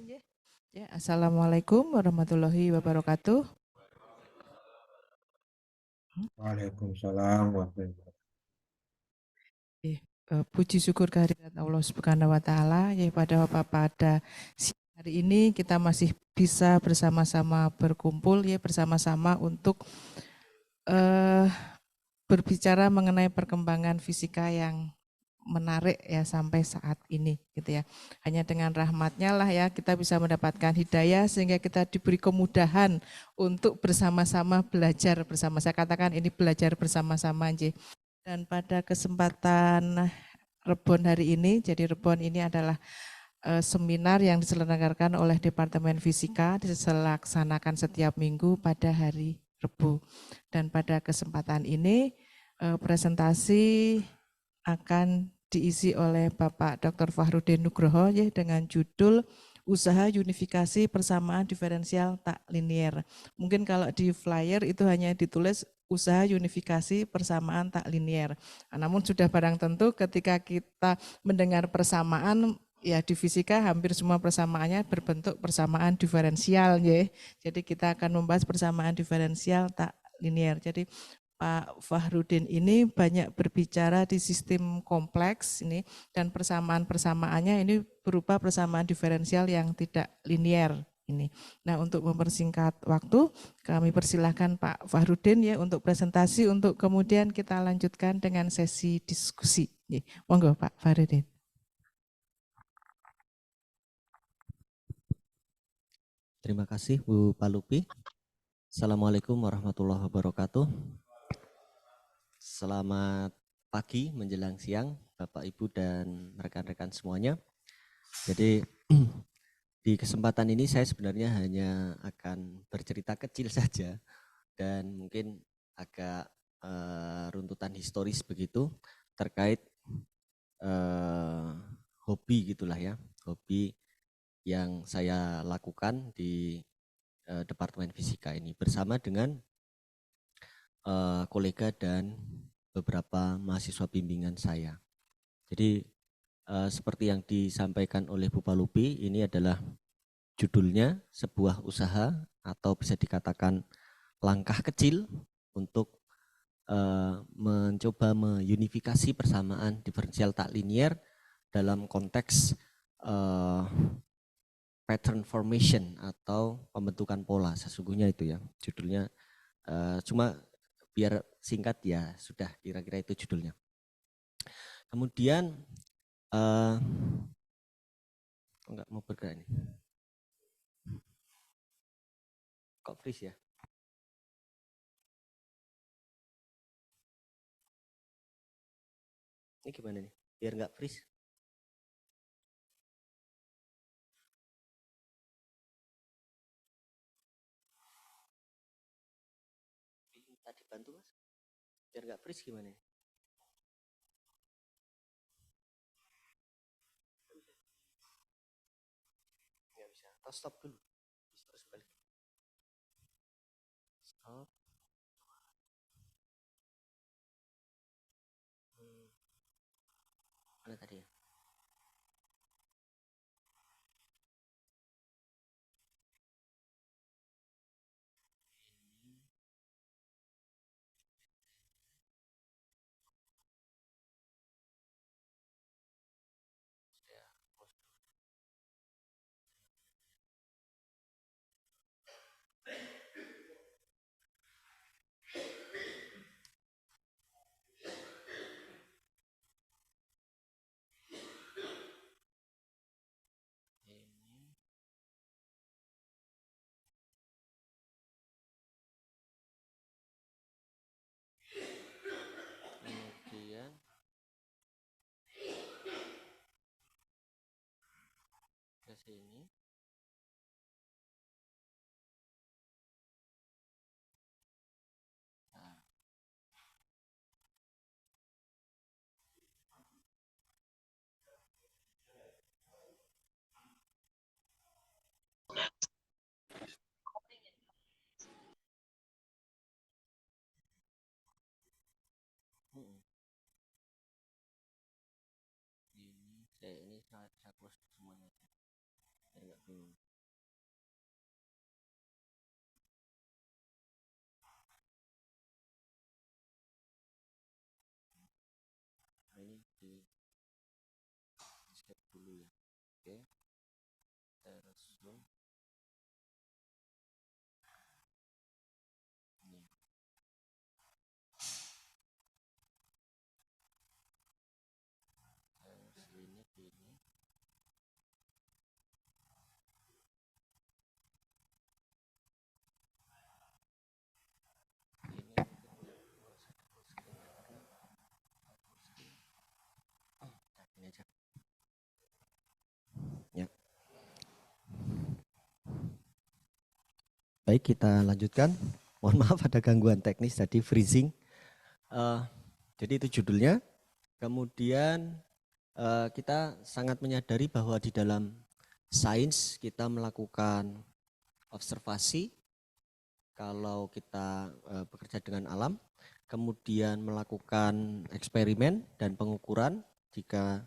Ya, ya, Assalamualaikum warahmatullahi wabarakatuh. Waalaikumsalam warahmatullahi wabarakatuh. Eh, Puji syukur kehadirat Allah Subhanahu wa taala ya pada siang hari ini kita masih bisa bersama-sama berkumpul ya bersama-sama untuk eh, berbicara mengenai perkembangan fisika yang menarik ya sampai saat ini gitu ya. Hanya dengan rahmatnya lah ya kita bisa mendapatkan hidayah sehingga kita diberi kemudahan untuk bersama-sama belajar bersama. Saya katakan ini belajar bersama-sama aja. Dan pada kesempatan Rebon hari ini, jadi Rebon ini adalah seminar yang diselenggarakan oleh Departemen Fisika, dilaksanakan setiap minggu pada hari Rebu. Dan pada kesempatan ini presentasi akan diisi oleh Bapak Dr. Fahrudin Nugroho ya, dengan judul Usaha Unifikasi Persamaan Diferensial Tak Linier. Mungkin kalau di flyer itu hanya ditulis usaha unifikasi persamaan tak linier. Namun sudah barang tentu ketika kita mendengar persamaan ya di fisika hampir semua persamaannya berbentuk persamaan diferensial ya. Jadi kita akan membahas persamaan diferensial tak linier. Jadi Pak Fahrudin ini banyak berbicara di sistem kompleks ini dan persamaan-persamaannya ini berupa persamaan diferensial yang tidak linier ini. Nah, untuk mempersingkat waktu, kami persilahkan Pak Fahrudin ya untuk presentasi untuk kemudian kita lanjutkan dengan sesi diskusi. Monggo Pak Fahrudin. Terima kasih Bu Palupi. Assalamualaikum warahmatullahi wabarakatuh. Selamat pagi menjelang siang Bapak Ibu dan rekan-rekan semuanya. Jadi di kesempatan ini saya sebenarnya hanya akan bercerita kecil saja dan mungkin agak runtutan historis begitu terkait hobi gitulah ya, hobi yang saya lakukan di Departemen Fisika ini bersama dengan kolega dan beberapa mahasiswa bimbingan saya. Jadi seperti yang disampaikan oleh Bu Palupi, ini adalah judulnya sebuah usaha atau bisa dikatakan langkah kecil untuk mencoba meunifikasi persamaan diferensial tak linier dalam konteks pattern formation atau pembentukan pola. Sesungguhnya itu ya judulnya, cuma biar singkat ya sudah, kira-kira itu judulnya. Kemudian enggak mau bergerak ini, kok freeze ya? Ini gimana nih biar enggak freeze? Minta dibantu Mas biar enggak freeze gimana? Nggak bisa, atau stop dulu terus balik. Stop. Mana tadi ya? Ini kemudian ke sini. Nah, ini saya close semuanya biar nggak bingung. Oke, terus zoom. Ini. Terus ini. Ini aja. Ya. Baik, kita lanjutkan. Mohon maaf ada gangguan teknis tadi, freezing. Jadi itu judulnya. Kemudian kita sangat menyadari bahwa di dalam sains kita melakukan observasi kalau kita bekerja dengan alam, kemudian melakukan eksperimen dan pengukuran jika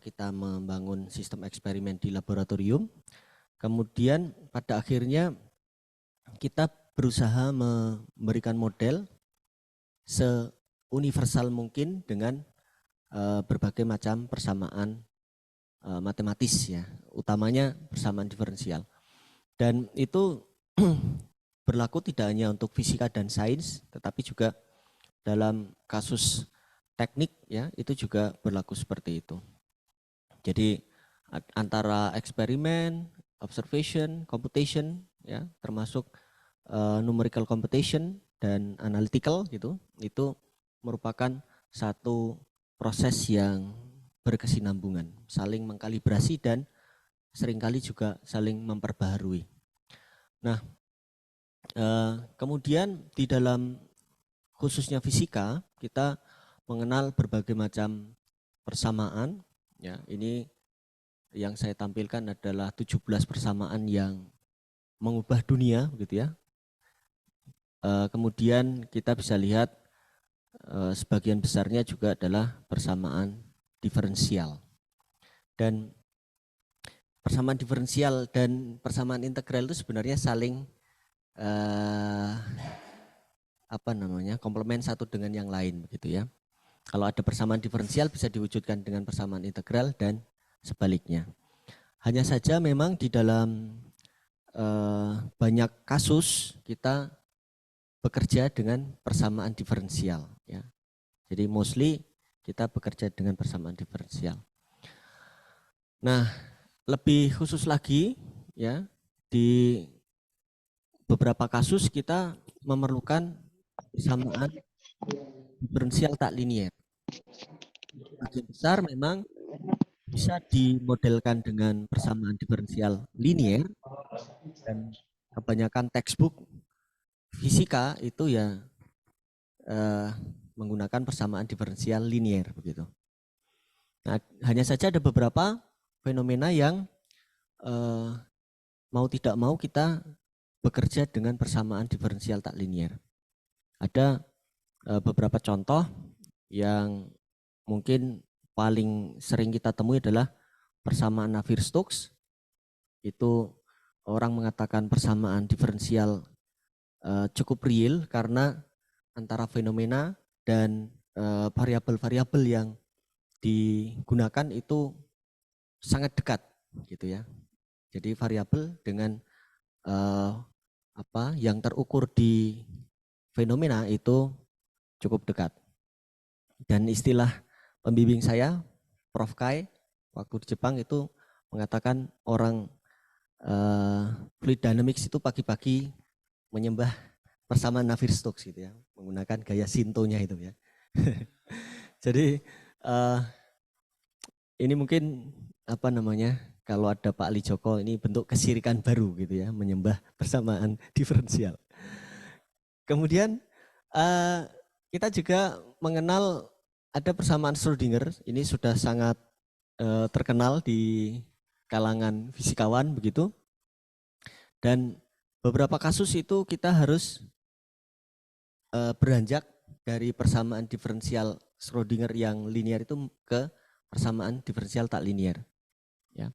kita membangun sistem eksperimen di laboratorium. Kemudian pada akhirnya kita berusaha memberikan model seuniversal mungkin dengan berbagai macam persamaan matematis ya, utamanya persamaan diferensial. Dan itu berlaku tidak hanya untuk fisika dan sains, tetapi juga dalam kasus teknik ya, itu juga berlaku seperti itu. Jadi antara eksperimen, observation, computation ya, termasuk numerical computation dan analytical gitu, itu merupakan satu proses yang berkesinambungan, saling mengkalibrasi dan seringkali juga saling memperbaharui. Nah, kemudian di dalam khususnya fisika kita mengenal berbagai macam persamaan. Ya, ini yang saya tampilkan adalah 17 persamaan yang mengubah dunia, gitu ya. Kemudian kita bisa lihat sebagian besarnya juga adalah persamaan diferensial. Dan persamaan diferensial dan persamaan integral itu sebenarnya saling komplement satu dengan yang lain, begitu ya. Kalau ada persamaan diferensial bisa diwujudkan dengan persamaan integral dan sebaliknya. Hanya saja memang di dalam banyak kasus kita bekerja dengan persamaan diferensial ya. Jadi mostly kita bekerja dengan persamaan diferensial. Nah, lebih khusus lagi ya, di beberapa kasus kita memerlukan persamaan diferensial tak linier. Bagian besar memang bisa dimodelkan dengan persamaan diferensial linier, dan kebanyakan textbook fisika itu ya menggunakan persamaan diferensial linier begitu. Nah, hanya saja ada beberapa fenomena yang mau tidak mau kita bekerja dengan persamaan diferensial tak linier. Ada beberapa contoh yang mungkin paling sering kita temui adalah persamaan Navier-Stokes. Itu orang mengatakan persamaan diferensial cukup real karena antara fenomena dan variabel-variabel yang digunakan itu sangat dekat gitu ya. Jadi variabel dengan yang terukur di fenomena itu cukup dekat. Dan istilah pembimbing saya, Prof. Kai, waktu di Jepang itu mengatakan orang fluid dynamics itu pagi-pagi menyembah persamaan Navier-Stokes gitu ya, menggunakan gaya Shinto-nya itu ya. Jadi ini mungkin kalau ada Pak Ali Joko ini bentuk kesirikan baru gitu ya, menyembah persamaan diferensial. Kemudian kita juga mengenal ada persamaan Schrödinger, ini sudah sangat terkenal di kalangan fisikawan begitu. Dan beberapa kasus itu kita harus beranjak dari persamaan diferensial Schrödinger yang linear itu ke persamaan diferensial tak linear. Ya.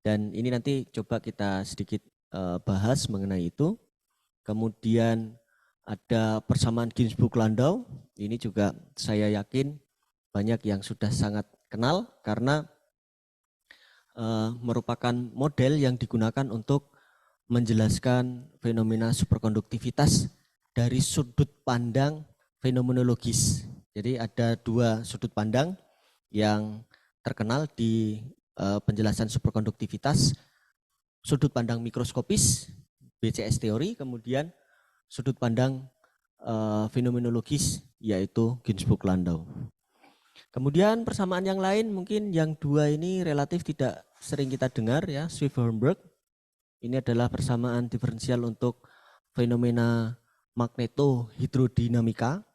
Dan ini nanti coba kita sedikit bahas mengenai itu. Kemudian ada persamaan Ginzburg-Landau, ini juga saya yakin banyak yang sudah sangat kenal karena merupakan model yang digunakan untuk menjelaskan fenomena superkonduktivitas dari sudut pandang fenomenologis. Jadi ada dua sudut pandang yang terkenal di penjelasan superkonduktivitas, sudut pandang mikroskopis, BCS teori, kemudian sudut pandang fenomenologis, yaitu Ginzburg-Landau. Kemudian persamaan yang lain mungkin yang dua ini relatif tidak sering kita dengar ya, Swift-Hornberg. Ini adalah persamaan diferensial untuk fenomena magnetohidrodinamika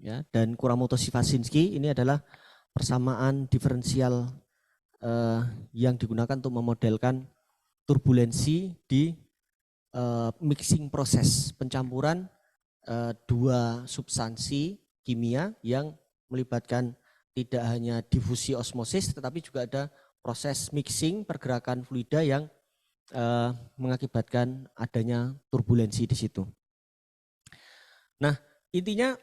ya, dan Kuramoto-Shifasinski ini adalah persamaan diferensial yang digunakan untuk memodelkan turbulensi di mixing proses pencampuran dua substansi kimia yang melibatkan tidak hanya difusi osmosis tetapi juga ada proses mixing pergerakan fluida yang mengakibatkan adanya turbulensi di situ. Nah, intinya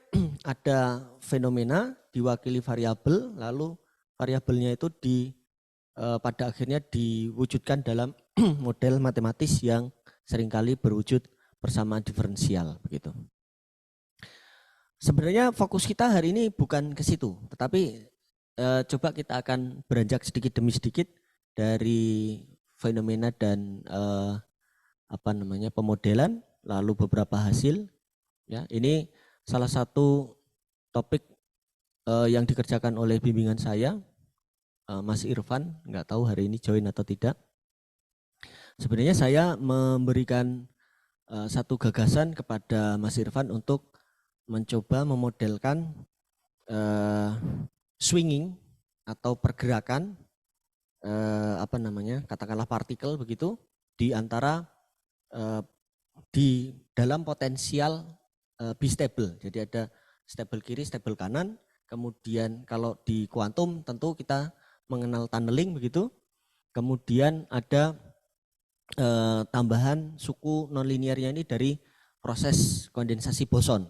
ada fenomena diwakili variabel, lalu variabelnya itu pada akhirnya diwujudkan dalam model matematis yang seringkali berwujud persamaan diferensial begitu. Sebenarnya fokus kita hari ini bukan ke situ, tetapi coba kita akan beranjak sedikit demi sedikit dari fenomena dan pemodelan, lalu beberapa hasil. Ya, ini salah satu topik yang dikerjakan oleh bimbingan saya, Mas Irfan, nggak tahu hari ini join atau tidak. Sebenarnya saya memberikan satu gagasan kepada Mas Irfan untuk mencoba memodelkan swinging atau pergerakan katakanlah partikel begitu di antara di dalam potensial bistable. Jadi ada stable kiri, stable kanan. Kemudian kalau di kuantum tentu kita mengenal tunneling begitu. Kemudian ada tambahan suku nonlinearnya ini dari proses kondensasi boson.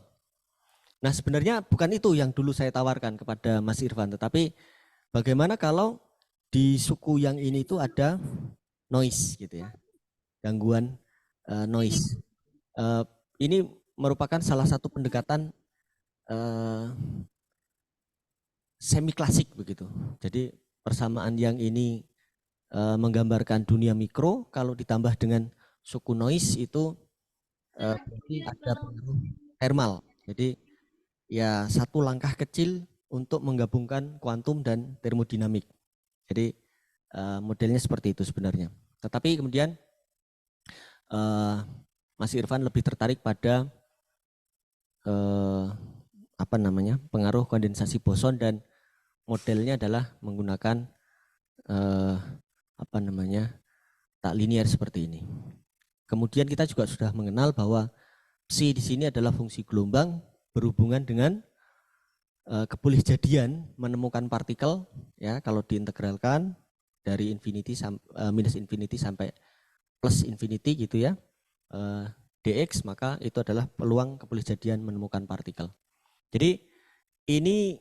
Nah, sebenarnya bukan itu yang dulu saya tawarkan kepada Mas Irfan, tetapi bagaimana kalau di suku yang ini itu ada noise gitu ya, gangguan noise. Ini merupakan salah satu pendekatan semi klasik begitu. Jadi persamaan yang ini menggambarkan dunia mikro, kalau ditambah dengan suku noise itu berarti ada pengaruh thermal. Jadi ya satu langkah kecil untuk menggabungkan kuantum dan termodinamik. Jadi modelnya seperti itu sebenarnya. Tetapi kemudian Mas Irfan lebih tertarik pada pengaruh kondensasi boson dan modelnya adalah menggunakan tak linear seperti ini. Kemudian kita juga sudah mengenal bahwa psi di sini adalah fungsi gelombang berhubungan dengan kebolehjadian menemukan partikel ya kalau diintegralkan dari minus infinity sampai plus infinity gitu ya dx, maka itu adalah peluang kebolehjadian menemukan partikel. Jadi ini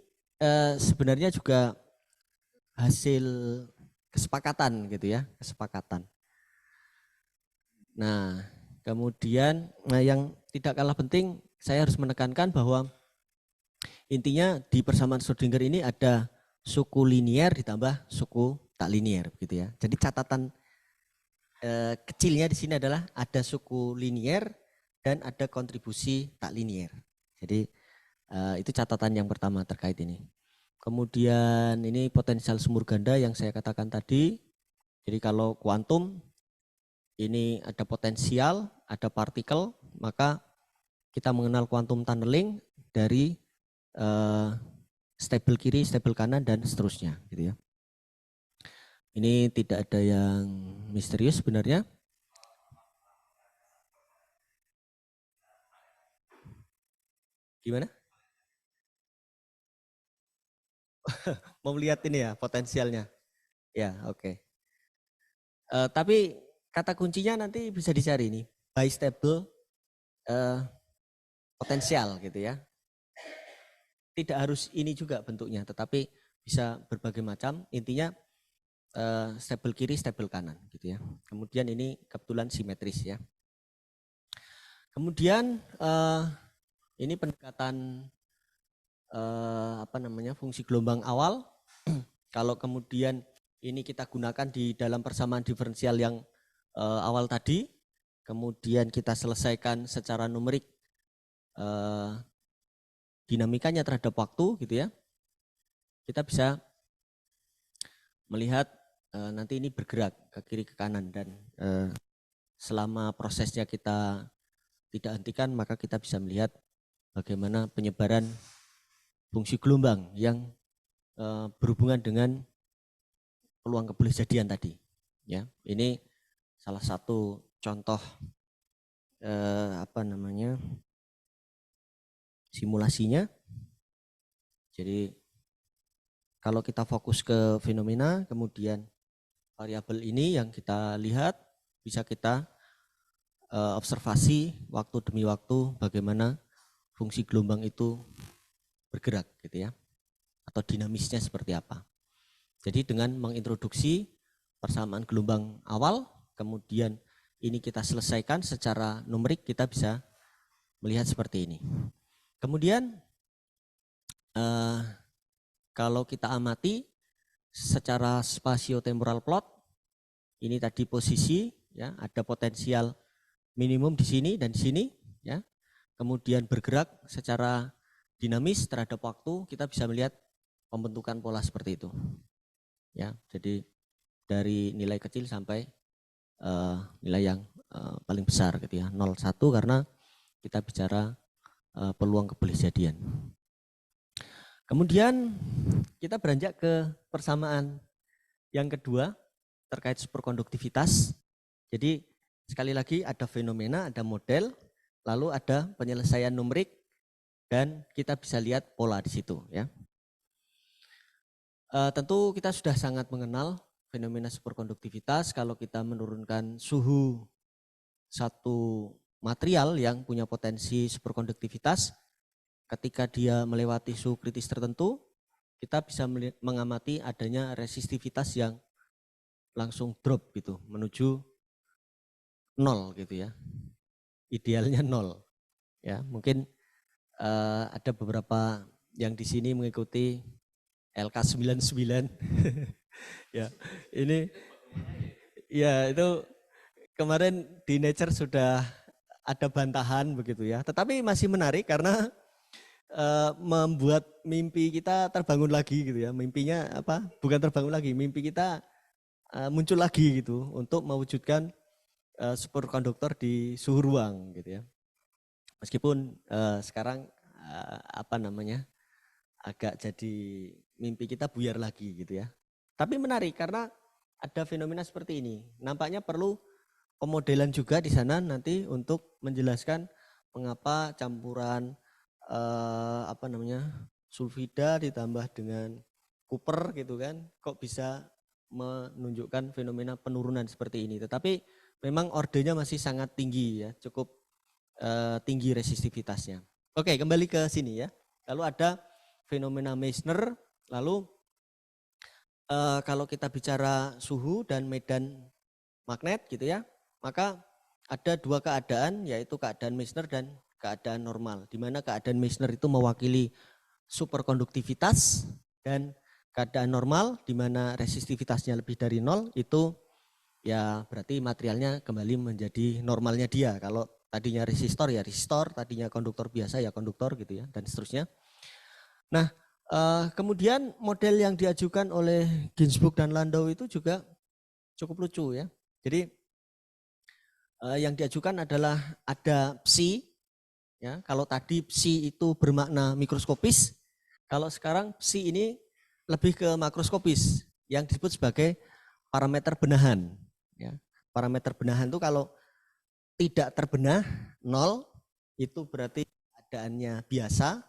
sebenarnya juga hasil kesepakatan gitu ya, kesepakatan. Nah, kemudian yang tidak kalah penting saya harus menekankan bahwa intinya di persamaan Schrödinger ini ada suku linier ditambah suku tak linier gitu ya. Jadi catatan kecilnya di sini adalah ada suku linier dan ada kontribusi tak linier. Jadi itu catatan yang pertama terkait ini. Kemudian ini potensial sumur ganda yang saya katakan tadi. Jadi kalau kuantum ini ada potensial, ada partikel, maka kita mengenal kuantum tunneling dari stable kiri, stable kanan, dan seterusnya gitu ya. Ini tidak ada yang misterius sebenarnya. Gimana? Mau lihat ini ya potensialnya? Ya, oke. Tapi kata kuncinya nanti bisa dicari nih, bistable potensial gitu ya. Tidak harus ini juga bentuknya, tetapi bisa berbagai macam. Intinya stable kiri, stable kanan gitu ya. Kemudian ini kebetulan simetris ya. Kemudian ini pendekatan fungsi gelombang awal. Kalau kemudian ini kita gunakan di dalam persamaan diferensial yang awal tadi, kemudian kita selesaikan secara numerik dinamikanya terhadap waktu gitu ya. Kita bisa melihat nanti ini bergerak ke kiri ke kanan dan selama prosesnya kita tidak hentikan, maka kita bisa melihat bagaimana penyebaran fungsi gelombang yang berhubungan dengan peluang kebolehjadian tadi. Ya, ini salah satu contoh simulasinya. Jadi kalau kita fokus ke fenomena, kemudian variabel ini yang kita lihat bisa kita observasi waktu demi waktu bagaimana fungsi gelombang itu bergerak gitu ya, atau dinamisnya seperti apa. Jadi dengan mengintroduksi persamaan gelombang awal, kemudian ini kita selesaikan secara numerik, kita bisa melihat seperti ini. Kemudian kalau kita amati secara spatiotemporal plot, ini tadi posisi ya, ada potensial minimum di sini dan di sini ya. Kemudian bergerak secara dinamis terhadap waktu, kita bisa melihat pembentukan pola seperti itu. Ya, jadi dari nilai kecil sampai nilai yang paling besar gitu ya, 0,1 karena kita bicara peluang kebolehjadian. Kemudian kita beranjak ke persamaan yang kedua terkait superkonduktivitas. Jadi sekali lagi ada fenomena, ada model, lalu ada penyelesaian numerik dan kita bisa lihat pola di situ ya. Tentu kita sudah sangat mengenal fenomena superkonduktivitas. Kalau kita menurunkan suhu satu material yang punya potensi superkonduktivitas, ketika dia melewati suhu kritis tertentu, kita bisa mengamati adanya resistivitas yang langsung drop gitu, menuju 0 gitu ya. Idealnya 0. Ya, mungkin ada beberapa yang di sini mengikuti LK99. Ya, ini ya itu kemarin di Nature sudah ada bantahan begitu ya. Tetapi masih menarik karena membuat mimpi kita terbangun lagi gitu ya. Mimpinya apa? Bukan terbangun lagi, mimpi kita muncul lagi gitu untuk mewujudkan superkonduktor di suhu ruang gitu ya. Meskipun sekarang agak jadi mimpi kita buyar lagi gitu ya. Tapi menarik karena ada fenomena seperti ini. Nampaknya perlu pemodelan juga di sana nanti untuk menjelaskan mengapa campuran sulfida ditambah dengan Cooper gitu kan, kok bisa menunjukkan fenomena penurunan seperti ini. Tetapi memang ordernya masih sangat tinggi ya, cukup tinggi resistivitasnya. Oke, kembali ke sini ya. Lalu ada fenomena Meissner, lalu kalau kita bicara suhu dan medan magnet gitu ya, maka ada dua keadaan, yaitu keadaan Meissner dan keadaan normal, di mana keadaan Meissner itu mewakili superkonduktivitas dan keadaan normal di mana resistivitasnya lebih dari 0 itu ya berarti materialnya kembali menjadi normalnya dia. Kalau tadinya resistor ya resistor, tadinya konduktor biasa ya konduktor gitu ya, dan seterusnya. Nah, kemudian model yang diajukan oleh Ginzburg dan Landau itu juga cukup lucu ya. Jadi yang diajukan adalah ada psi, ya. Kalau tadi psi itu bermakna mikroskopis, kalau sekarang psi ini lebih ke makroskopis, yang disebut sebagai parameter benahan. Ya. Parameter benahan itu kalau tidak terbenah 0, itu berarti keadaannya biasa.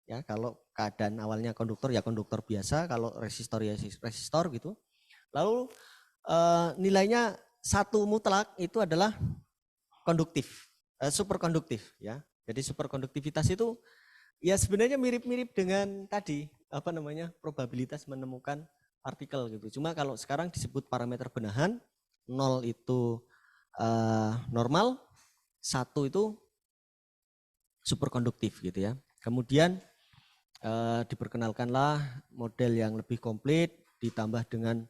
Ya, kalau keadaan awalnya konduktor ya konduktor biasa, kalau resistor ya resistor gitu. Lalu nilainya 1 mutlak itu adalah konduktif, superkonduktif ya. Jadi superkonduktivitas itu ya sebenarnya mirip-mirip dengan tadi probabilitas menemukan partikel gitu. Cuma kalau sekarang disebut parameter benahan, 0 itu normal, 1 itu superkonduktif gitu ya. Kemudian diperkenalkanlah model yang lebih komplit ditambah dengan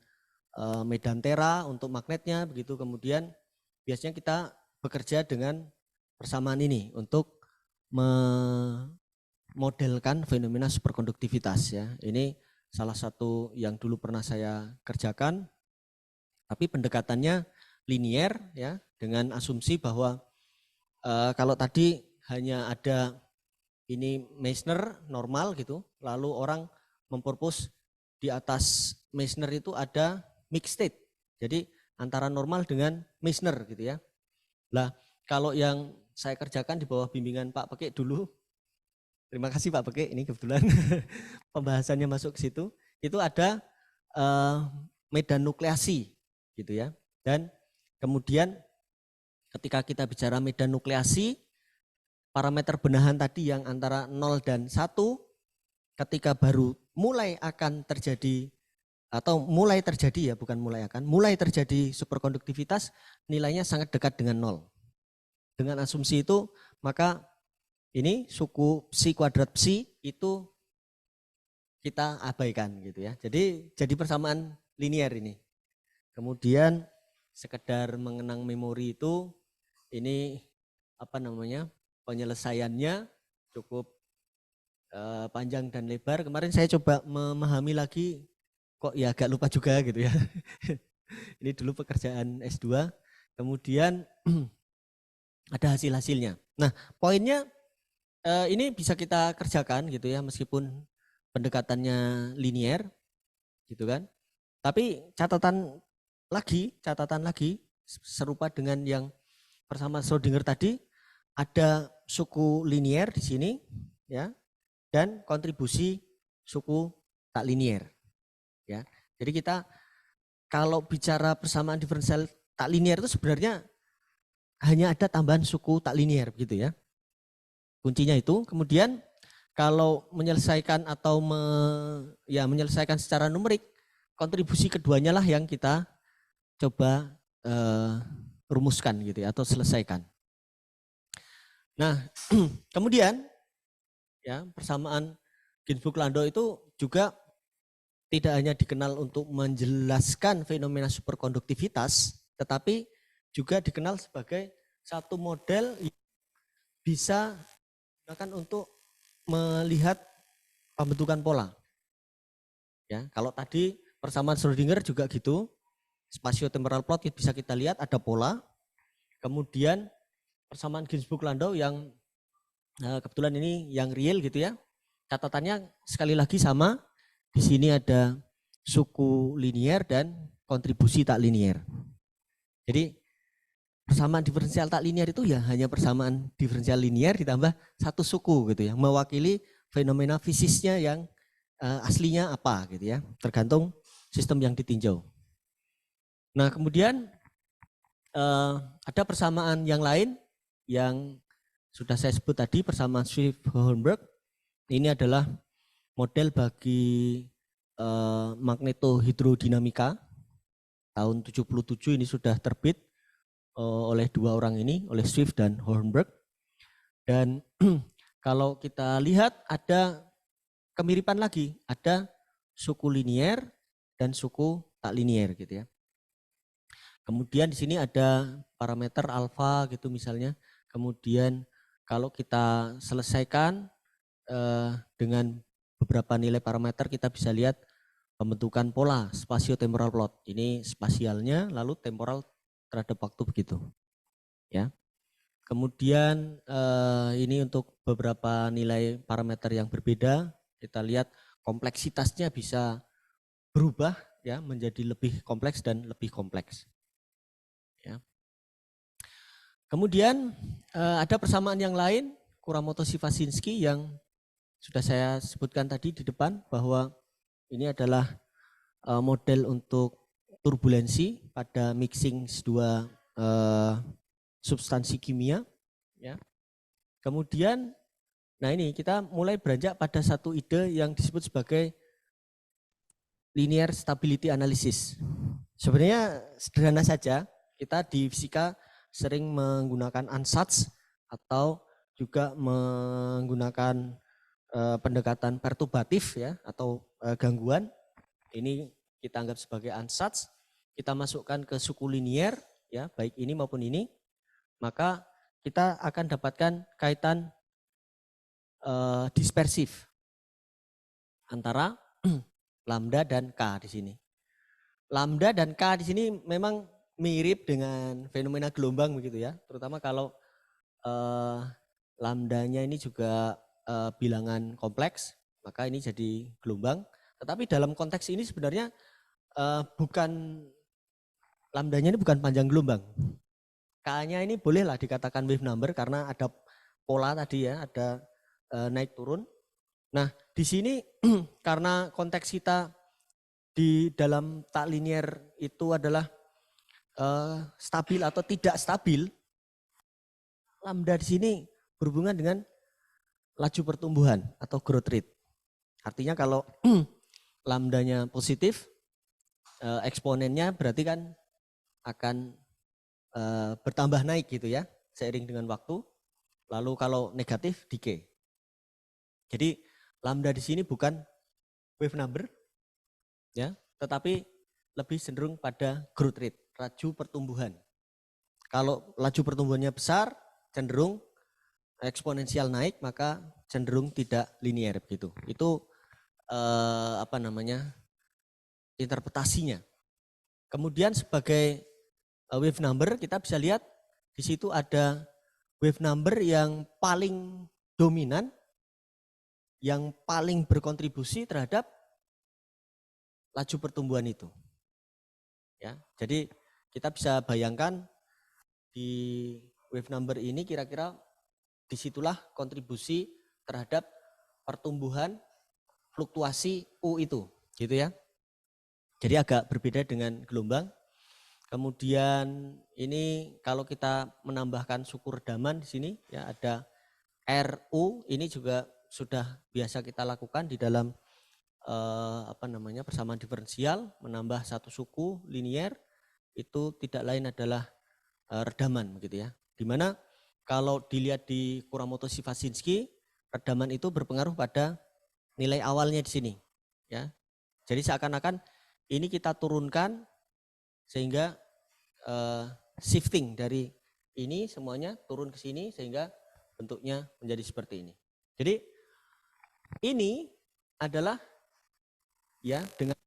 medan tera untuk magnetnya begitu. Kemudian biasanya kita bekerja dengan persamaan ini untuk memodelkan fenomena superkonduktivitas ya. Ini salah satu yang dulu pernah saya kerjakan, tapi pendekatannya linier ya, dengan asumsi bahwa kalau tadi hanya ada ini Meissner normal gitu, lalu orang mempurpose di atas Meissner itu ada mixed state, jadi antara normal dengan Meissner gitu ya. Lah kalau yang saya kerjakan di bawah bimbingan Pak Peke dulu, terima kasih Pak Peke, ini kebetulan pembahasannya masuk ke situ, itu ada medan nukleasi gitu ya. Dan kemudian ketika kita bicara medan nukleasi, parameter benahan tadi yang antara 0 dan 1 ketika baru mulai akan terjadi atau mulai terjadi ya, bukan mulai akan, mulai terjadi superkonduktivitas, nilainya sangat dekat dengan 0. Dengan asumsi itu maka ini suku psi kuadrat psi itu kita abaikan gitu ya. Jadi persamaan linier ini. Kemudian sekedar mengenang memori itu, ini apa namanya, penyelesaiannya cukup panjang dan lebar. Kemarin saya coba memahami lagi, kok ya agak lupa juga gitu ya. Ini dulu pekerjaan S2, kemudian ada hasil-hasilnya. Nah poinnya ini bisa kita kerjakan gitu ya, meskipun pendekatannya linier gitu kan. Tapi catatan lagi serupa dengan yang persamaan Schrödinger tadi, ada suku linier di sini ya, dan kontribusi suku tak linier ya. Jadi kita kalau bicara persamaan diferensial tak linier itu sebenarnya hanya ada tambahan suku tak linier begitu ya. Kuncinya itu. Kemudian kalau menyelesaikan atau menyelesaikan secara numerik, kontribusi keduanya lah yang kita coba rumuskan gitu ya, atau selesaikan. Nah, kemudian ya, persamaan Ginzburg-Landau itu juga tidak hanya dikenal untuk menjelaskan fenomena superkonduktivitas, tetapi juga dikenal sebagai satu model yang bisa digunakan untuk melihat pembentukan pola. Ya, kalau tadi persamaan Schrödinger juga gitu, spatiotemporal plot bisa kita lihat ada pola. Kemudian persamaan Ginzburg-Landau yang kebetulan ini yang real gitu ya. Catatannya sekali lagi sama, di sini ada suku linier dan kontribusi tak linier. Jadi persamaan diferensial tak linier itu ya hanya persamaan diferensial linier ditambah satu suku gitu ya, mewakili fenomena fisisnya yang aslinya apa gitu ya, tergantung sistem yang ditinjau. Nah kemudian ada persamaan yang lain yang sudah saya sebut tadi, persamaan Swift-Hohenberg. Ini adalah model bagi magnetohidrodinamika. Tahun 77 ini sudah terbit oleh dua orang ini, oleh Swift dan Hohenberg. Dan kalau kita lihat ada kemiripan lagi, ada suku linier dan suku tak linier gitu ya. Kemudian di sini ada parameter alfa gitu misalnya. Kemudian kalau kita selesaikan dengan beberapa nilai parameter, kita bisa lihat pembentukan pola spatiotemporal plot. Ini spasialnya, lalu temporal terhadap waktu begitu. Ya. Kemudian ini untuk beberapa nilai parameter yang berbeda, kita lihat kompleksitasnya bisa berubah ya, menjadi lebih kompleks dan lebih kompleks. Ya. Kemudian ada persamaan yang lain, Kuramoto-Shifasinski, yang sudah saya sebutkan tadi di depan, bahwa ini adalah model untuk turbulensi pada mixing dua substansi kimia. Ya. Kemudian, nah ini kita mulai beranjak pada satu ide yang disebut sebagai linear stability analysis. Sebenarnya sederhana saja, kita di fisika sering menggunakan ansatz atau juga menggunakan pendekatan perturbatif ya atau gangguan. Ini kita anggap sebagai ansatz, kita masukkan ke suku linier ya, baik ini maupun ini, maka kita akan dapatkan kaitan dispersif antara lambda dan K di sini. Lambda dan K di sini memang mirip dengan fenomena gelombang begitu ya, terutama kalau lambdanya ini juga bilangan kompleks, maka ini jadi gelombang. Tetapi dalam konteks ini sebenarnya bukan lambdanya ini bukan panjang gelombang. K-nya ini bolehlah dikatakan wave number karena ada pola tadi ya, ada naik turun. Nah, di sini karena konteks kita di dalam tak linier itu adalah stabil atau tidak stabil, lambda di sini berhubungan dengan laju pertumbuhan atau growth rate. Artinya kalau lambdanya positif, eksponennya berarti kan akan bertambah naik gitu ya, seiring dengan waktu. Lalu kalau negatif, decay. Jadi lambda di sini bukan wave number, ya, tetapi lebih cenderung pada growth rate, laju pertumbuhan. Kalau laju pertumbuhannya besar, cenderung eksponensial naik, maka cenderung tidak linier begitu. Itu interpretasinya. Kemudian sebagai wave number kita bisa lihat di situ ada wave number yang paling dominan, yang paling berkontribusi terhadap laju pertumbuhan itu. Ya, jadi kita bisa bayangkan di wave number ini kira-kira disitulah kontribusi terhadap pertumbuhan fluktuasi U itu, gitu ya. Jadi agak berbeda dengan gelombang. Kemudian ini kalau kita menambahkan suku redaman di sini ya ada RU, ini juga sudah biasa kita lakukan di dalam persamaan diferensial, menambah satu suku linier itu tidak lain adalah redaman begitu ya. Dimana kalau dilihat di Kuramoto-Shifasinski, redaman itu berpengaruh pada nilai awalnya di sini ya. Jadi seakan-akan ini kita turunkan sehingga shifting dari ini semuanya turun ke sini sehingga bentuknya menjadi seperti ini. Jadi ini adalah ya dengan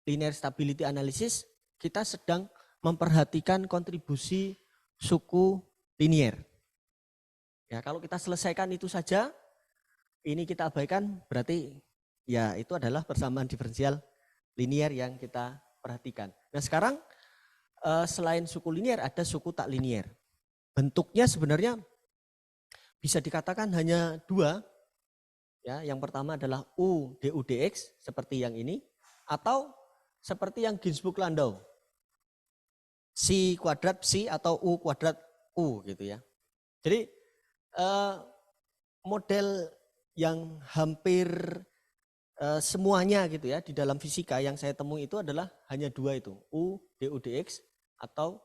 linear stability analysis kita sedang memperhatikan kontribusi suku linier. Ya, kalau kita selesaikan itu saja, ini kita abaikan berarti ya itu adalah persamaan diferensial linier yang kita perhatikan. Nah, sekarang selain suku linier ada suku tak linier. Bentuknya sebenarnya bisa dikatakan hanya dua. Ya, yang pertama adalah U du dx seperti yang ini atau seperti yang Ginzburg-Landau. C kuadrat C atau U kuadrat U gitu ya. Jadi model yang hampir semuanya gitu ya di dalam fisika yang saya temui itu adalah hanya dua itu, U du dx atau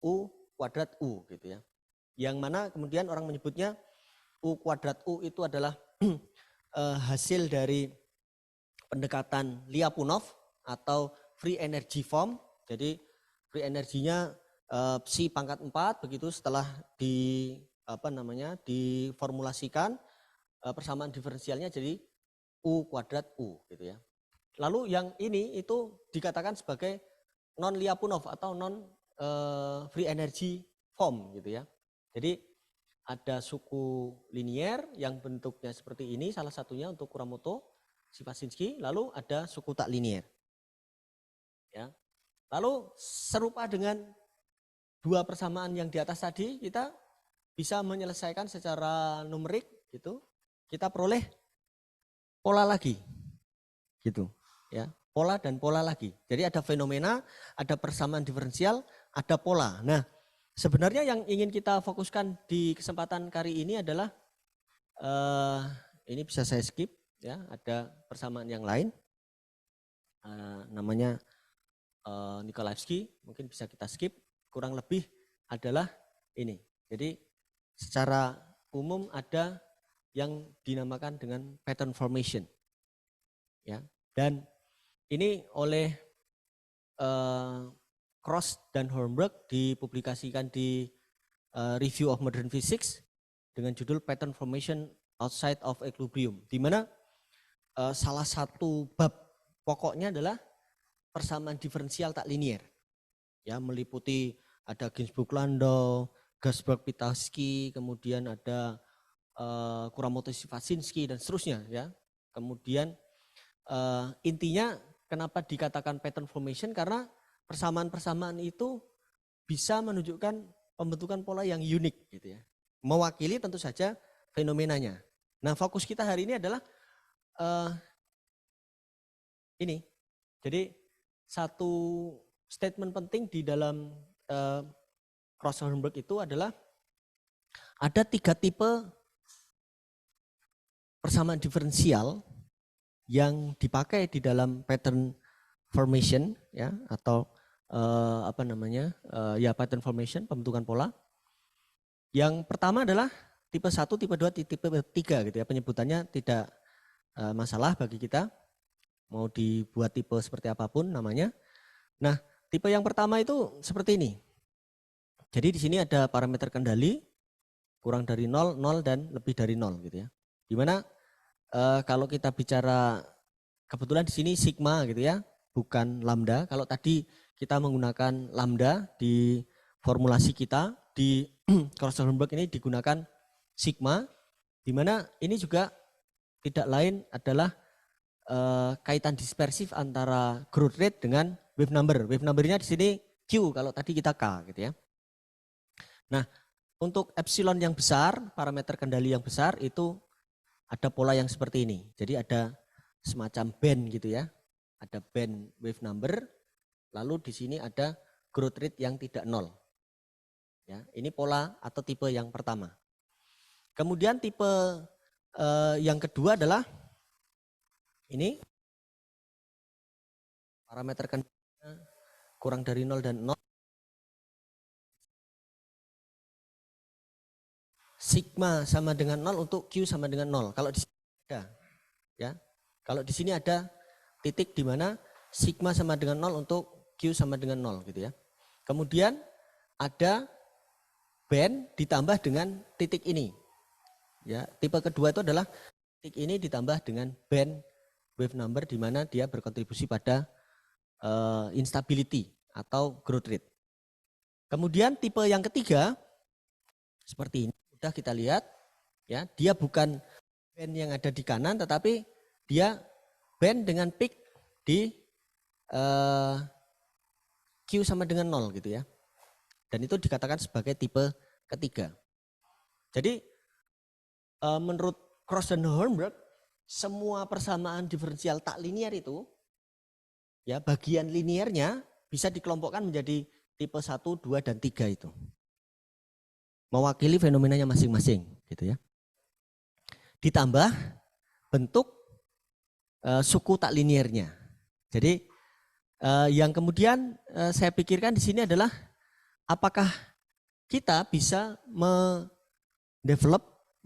U kuadrat U gitu ya. Yang mana kemudian orang menyebutnya U kuadrat U itu adalah hasil dari pendekatan Lyapunov atau free energy form. Jadi free energinya psi pangkat 4 begitu setelah diformulasikan persamaan diferensialnya jadi U kuadrat U gitu ya. Lalu yang ini itu dikatakan sebagai non Lyapunov atau non free energy form gitu ya. Jadi ada suku linier yang bentuknya seperti ini, salah satunya untuk Kuramoto-Shifasinski, lalu ada suku tak linier. Ya. Lalu serupa dengan dua persamaan yang di atas tadi, kita bisa menyelesaikan secara numerik gitu. Kita peroleh pola lagi. Gitu, ya. Pola dan pola lagi. Jadi ada fenomena, ada persamaan diferensial, ada pola. Nah, sebenarnya yang ingin kita fokuskan di kesempatan kali ini adalah ini bisa saya skip ya, ada persamaan yang lain. namanya Nikolaevsky, mungkin bisa kita skip. Kurang lebih adalah ini. Jadi secara umum ada yang dinamakan dengan pattern formation, ya. Dan ini oleh Cross dan Hornberg dipublikasikan di Review of Modern Physics dengan judul Pattern Formation Outside of Equilibrium, di mana salah satu bab pokoknya adalah persamaan diferensial tak linier, ya, meliputi ada Ginzburg-Landau, Gansberg-Pitowski, kemudian ada Kuramoto-Shifasinski dan seterusnya, ya. Kemudian intinya kenapa dikatakan pattern formation, karena persamaan-persamaan itu bisa menunjukkan pembentukan pola yang unik gitu ya. Mewakili tentu saja fenomenanya. Nah, fokus kita hari ini adalah ini. Jadi satu statement penting di dalam Cross-Hornberg itu adalah ada 3 tipe persamaan diferensial yang dipakai di dalam pattern formation, ya, atau pattern formation, pembentukan pola. Yang pertama adalah tipe 1, tipe 2, tipe 3 gitu ya. Penyebutannya tidak masalah bagi kita. Mau dibuat tipe seperti apapun namanya. Nah, tipe yang pertama itu seperti ini. Jadi di sini ada parameter kendali kurang dari 0, 0 dan lebih dari 0 gitu ya. Dimana kalau kita bicara, kebetulan di sini sigma gitu ya, bukan lambda. Kalau tadi kita menggunakan lambda di formulasi kita, di Cross-Hornberg ini digunakan sigma, di mana ini juga tidak lain adalah kaitan dispersif antara growth rate dengan wave number. Wave numbernya di sini Q, kalau tadi kita K gitu ya. Nah, untuk epsilon yang besar, parameter kendali yang besar itu ada pola yang seperti ini. Jadi ada semacam band gitu ya. Ada band wave number, lalu di sini ada growth rate yang tidak nol. Ya, ini pola atau tipe yang pertama. Kemudian tipe yang kedua adalah ini, parameter kendalinya kurang dari 0 dan 0. Sigma sama dengan 0 untuk Q sama dengan 0. Kalau di sini ada, ya. Kalau di sini ada titik di mana sigma sama dengan 0 untuk Q sama dengan 0 gitu ya. Kemudian ada band ditambah dengan titik ini. Ya, tipe kedua itu adalah titik ini ditambah dengan band wave number di mana dia berkontribusi pada instability atau growth rate. Kemudian tipe yang ketiga seperti ini, sudah kita lihat ya, dia bukan band yang ada di kanan tetapi dia band dengan peak di Q sama dengan 0 gitu ya. Dan itu dikatakan sebagai tipe ketiga. Jadi menurut Cross dan Hornberg, semua persamaan diferensial tak linier itu, ya, bagian linearnya bisa dikelompokkan menjadi tipe 1, 2, dan 3 itu. Mewakili fenomenanya masing-masing gitu ya. Ditambah bentuk suku tak liniernya. Jadi yang kemudian saya pikirkan di sini adalah apakah kita bisa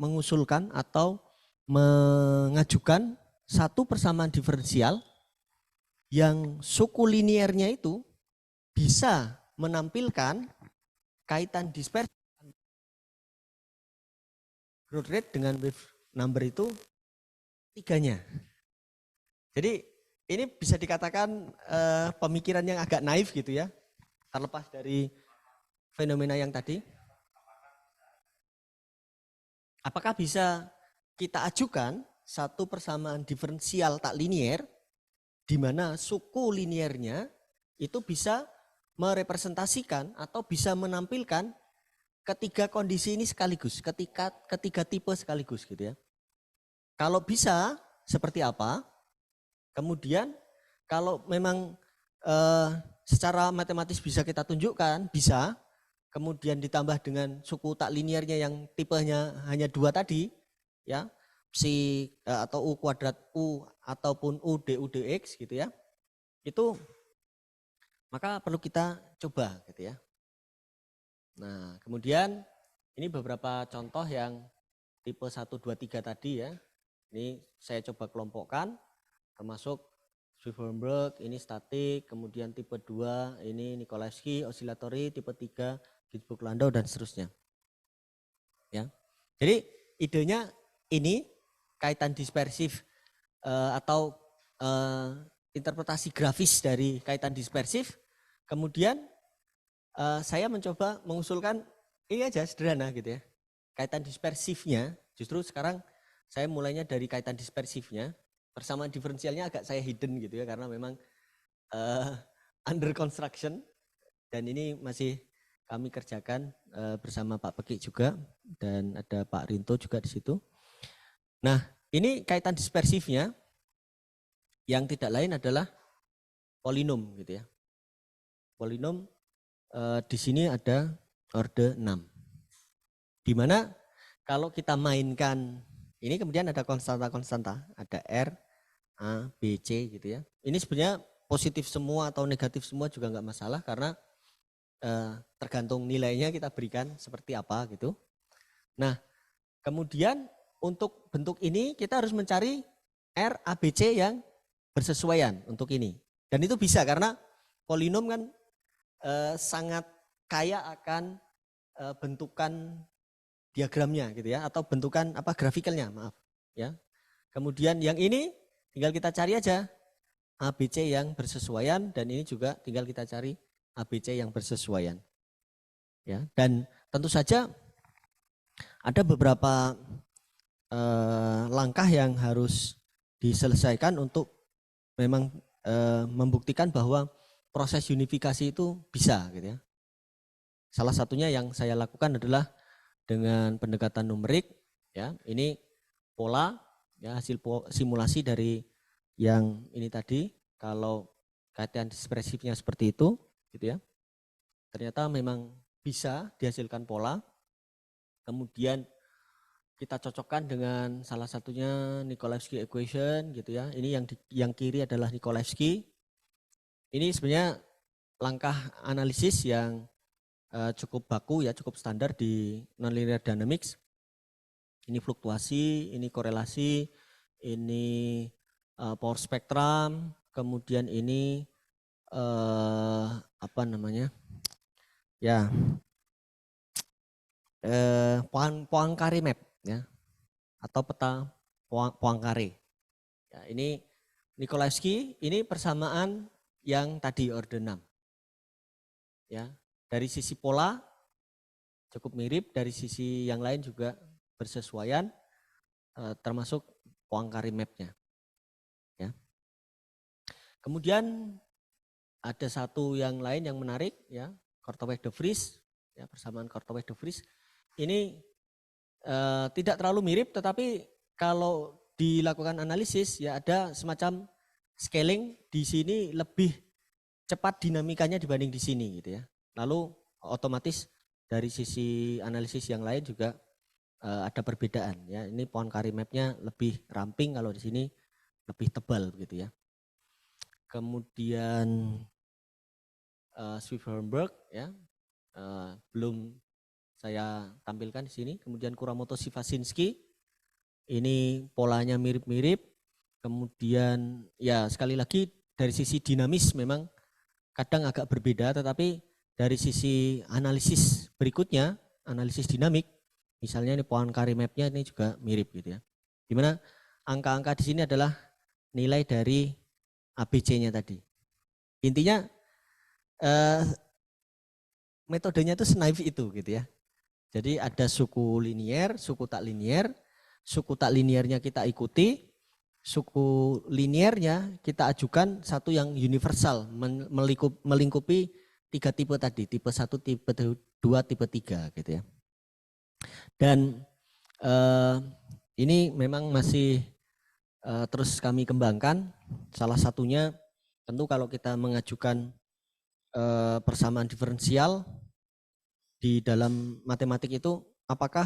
mengusulkan atau mengajukan satu persamaan diferensial yang suku liniernya itu bisa menampilkan kaitan dispersi growth rate dengan wave number itu tiganya. Jadi ini bisa dikatakan pemikiran yang agak naif gitu ya, terlepas dari fenomena yang tadi. Apakah bisa kita ajukan satu persamaan diferensial tak linier di mana suku liniernya itu bisa merepresentasikan atau bisa menampilkan ketiga kondisi ini sekaligus, ketiga tipe sekaligus gitu ya. Kalau bisa seperti apa? Kemudian kalau memang secara matematis bisa kita tunjukkan, bisa. Kemudian ditambah dengan suku tak liniernya yang tipenya hanya 2 tadi, ya, psi atau u kuadrat u ataupun u du dx gitu ya. itu maka perlu kita coba gitu ya. Nah, kemudian ini beberapa contoh yang tipe 1, 2, 3 tadi ya. Ini saya coba kelompokkan termasuk Swedenborg ini statik, kemudian tipe 2 ini Nikolajewski oscillatory, tipe 3 Ginzburg-Landau dan seterusnya. Ya. Jadi idenya ini kaitan dispersif atau interpretasi grafis dari kaitan dispersif. Kemudian saya mencoba mengusulkan ini aja sederhana gitu ya. Kaitan dispersifnya justru sekarang saya mulainya dari kaitan dispersifnya. Persamaan diferensialnya agak saya hidden gitu ya karena memang under construction dan ini masih kami kerjakan bersama Pak Peki juga dan ada Pak Rinto juga di situ. Nah, ini kaitan dispersifnya yang tidak lain adalah polinom gitu ya. Polinom di sini ada orde 6. Di mana kalau kita mainkan ini kemudian ada konstanta-konstanta, ada R, A, B, C gitu ya. Ini sebenarnya positif semua atau negatif semua juga enggak masalah karena tergantung nilainya kita berikan seperti apa gitu. Nah, kemudian untuk bentuk ini kita harus mencari R, A, B, C yang bersesuaian untuk ini. Dan itu bisa karena polinom kan sangat kaya akan bentukan diagramnya gitu ya atau bentukan apa grafikalnya, maaf ya. Kemudian yang ini tinggal kita cari aja A, B, C yang bersesuaian dan ini juga tinggal kita cari A, B, C yang bersesuaian. Ya, dan tentu saja ada beberapa langkah yang harus diselesaikan untuk memang membuktikan bahwa proses unifikasi itu bisa gitu ya. Salah satunya yang saya lakukan adalah dengan pendekatan numerik ya. Ini pola ya hasil simulasi dari yang ini tadi kalau kaitan dispersifnya seperti itu gitu ya. Ternyata memang bisa dihasilkan pola. Kemudian kita cocokkan dengan salah satunya Nikolajewski equation gitu ya. Ini yang kiri adalah Nikolajewski. Ini sebenarnya langkah analisis yang cukup baku ya, cukup standar di nonlinear dynamics. Ini fluktuasi, ini korelasi, ini power spectrum, kemudian ini apa namanya? Ya. Poincare map ya atau peta Poincare. Ya, ini Nikolajewski, ini persamaan yang tadi orde 6. Ya, dari sisi pola cukup mirip, dari sisi yang lain juga bersesuaian termasuk Poincare map-nya. Ya. Kemudian ada satu yang lain yang menarik ya, Korteweg-de Vries ya, persamaan Korteweg-de Vries. Ini tidak terlalu mirip tetapi kalau dilakukan analisis ya ada semacam scaling di sini lebih cepat dinamikanya dibanding di sini gitu ya. Lalu otomatis dari sisi analisis yang lain juga ada perbedaan ya. Ini Poincare map-nya lebih ramping, kalau di sini lebih tebal gitu ya. Kemudian Swedenborg ya belum saya tampilkan di sini. Kemudian Kuramoto-Sivacinski, ini polanya mirip-mirip. Kemudian ya sekali lagi dari sisi dinamis memang kadang agak berbeda, tetapi dari sisi analisis berikutnya, analisis dinamik, misalnya ini Poincare map-nya ini juga mirip gitu ya. Dimana angka-angka di sini adalah nilai dari ABC-nya tadi. Intinya metodenya itu senaif itu gitu ya. Jadi ada suku linier, suku tak linier. Suku tak liniernya kita ikuti, suku liniernya kita ajukan satu yang universal, melingkupi 3 tipe tadi, tipe 1, tipe 2, tipe 3 gitu ya. Dan ini memang masih terus kami kembangkan. Salah satunya tentu kalau kita mengajukan persamaan diferensial di dalam matematik itu apakah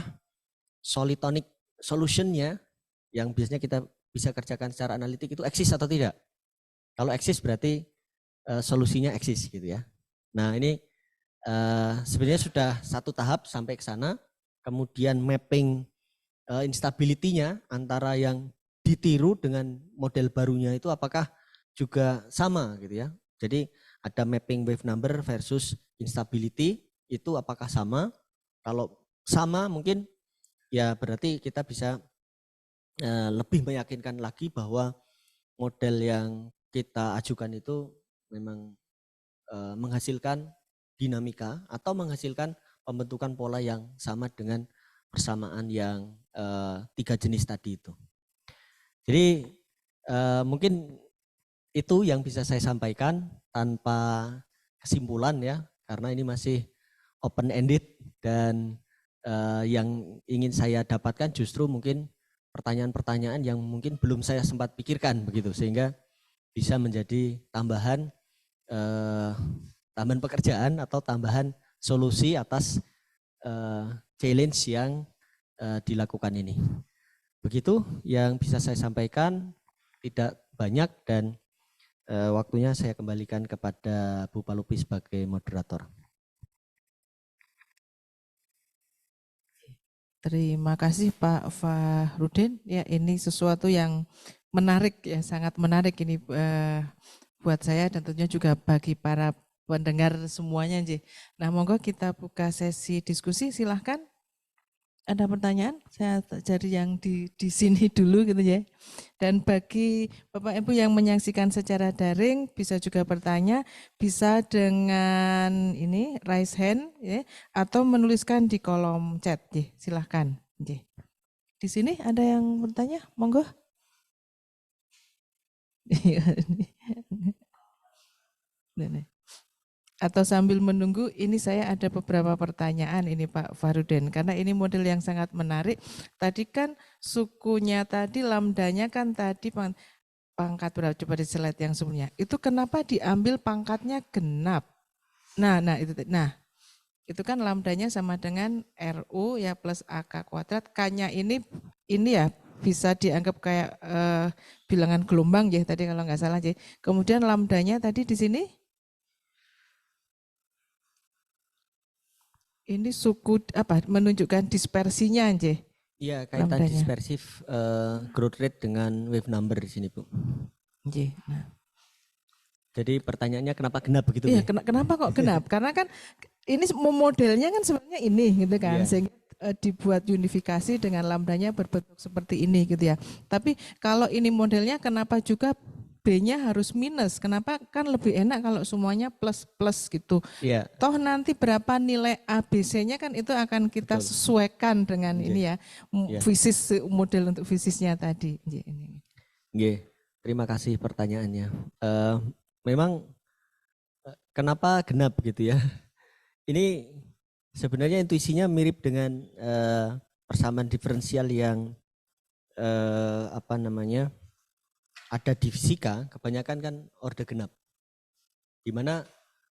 solitonic solutionnya yang biasanya kita bisa kerjakan secara analitik itu eksis atau tidak. Kalau eksis berarti solusinya eksis gitu ya. Nah ini sebenarnya sudah satu tahap sampai ke sana, kemudian mapping instability-nya antara yang ditiru dengan model barunya itu apakah juga sama gitu ya. Jadi ada mapping wave number versus instability itu apakah sama? Kalau sama mungkin ya berarti kita bisa lebih meyakinkan lagi bahwa model yang kita ajukan itu memang menghasilkan dinamika atau menghasilkan pembentukan pola yang sama dengan persamaan yang 3 jenis tadi itu. Jadi mungkin itu yang bisa saya sampaikan tanpa kesimpulan ya, karena ini masih open ended dan yang ingin saya dapatkan justru mungkin pertanyaan-pertanyaan yang mungkin belum saya sempat pikirkan begitu, sehingga bisa menjadi tambahan pekerjaan atau tambahan solusi atas challenge yang dilakukan ini. Begitu yang bisa saya sampaikan, tidak banyak, dan waktunya saya kembalikan kepada Bu Palupi sebagai moderator. Terima kasih Pak Fahrudin. Ya, ini sesuatu yang menarik ya, sangat menarik ini buat saya dan tentunya juga bagi para pendengar semuanya. Nah, monggo kita buka sesi diskusi, silahkan. Ada pertanyaan? Saya cari yang di sini dulu gitu ya. Dan bagi Bapak Ibu yang menyaksikan secara daring bisa juga bertanya, bisa dengan ini raise hand ya, atau menuliskan di kolom chat ya, silahkan. Ya. Di sini ada yang bertanya? Monggo. Atau sambil menunggu, ini saya ada beberapa pertanyaan ini Pak Fahrudin, karena ini model yang sangat menarik. Tadi kan sukunya tadi, lambdanya kan tadi pangkat berapa, coba di slide yang sebelumnya. Itu kenapa diambil pangkatnya genap? Nah itu kan lambdanya sama dengan RU ya plus AK kuadrat, K-nya ini ya bisa dianggap kayak bilangan gelombang ya tadi kalau nggak salah ya. Kemudian lambdanya tadi di sini ini suku apa menunjukkan dispersinya aja. Iya, kaitan dispersif growth rate dengan wave number di sini, Bu. Nah. Jadi pertanyaannya kenapa genap begitu? Iya, kenapa kok genap? Karena kan ini modelnya kan sebenarnya ini gitu kan, sehingga dibuat unifikasi dengan lambdanya berbentuk seperti ini gitu ya. Tapi kalau ini modelnya kenapa juga B-nya harus minus? Kenapa? Kan lebih enak kalau semuanya plus gitu. Iya. Toh nanti berapa nilai ABC-nya kan itu akan kita sesuaikan dengan ini ya, fisis model untuk fisisnya tadi. Terima kasih pertanyaannya. Memang kenapa genap gitu ya? Ini sebenarnya intuisinya mirip dengan persamaan diferensial yang ada di fisika, kebanyakan kan orde genap, di mana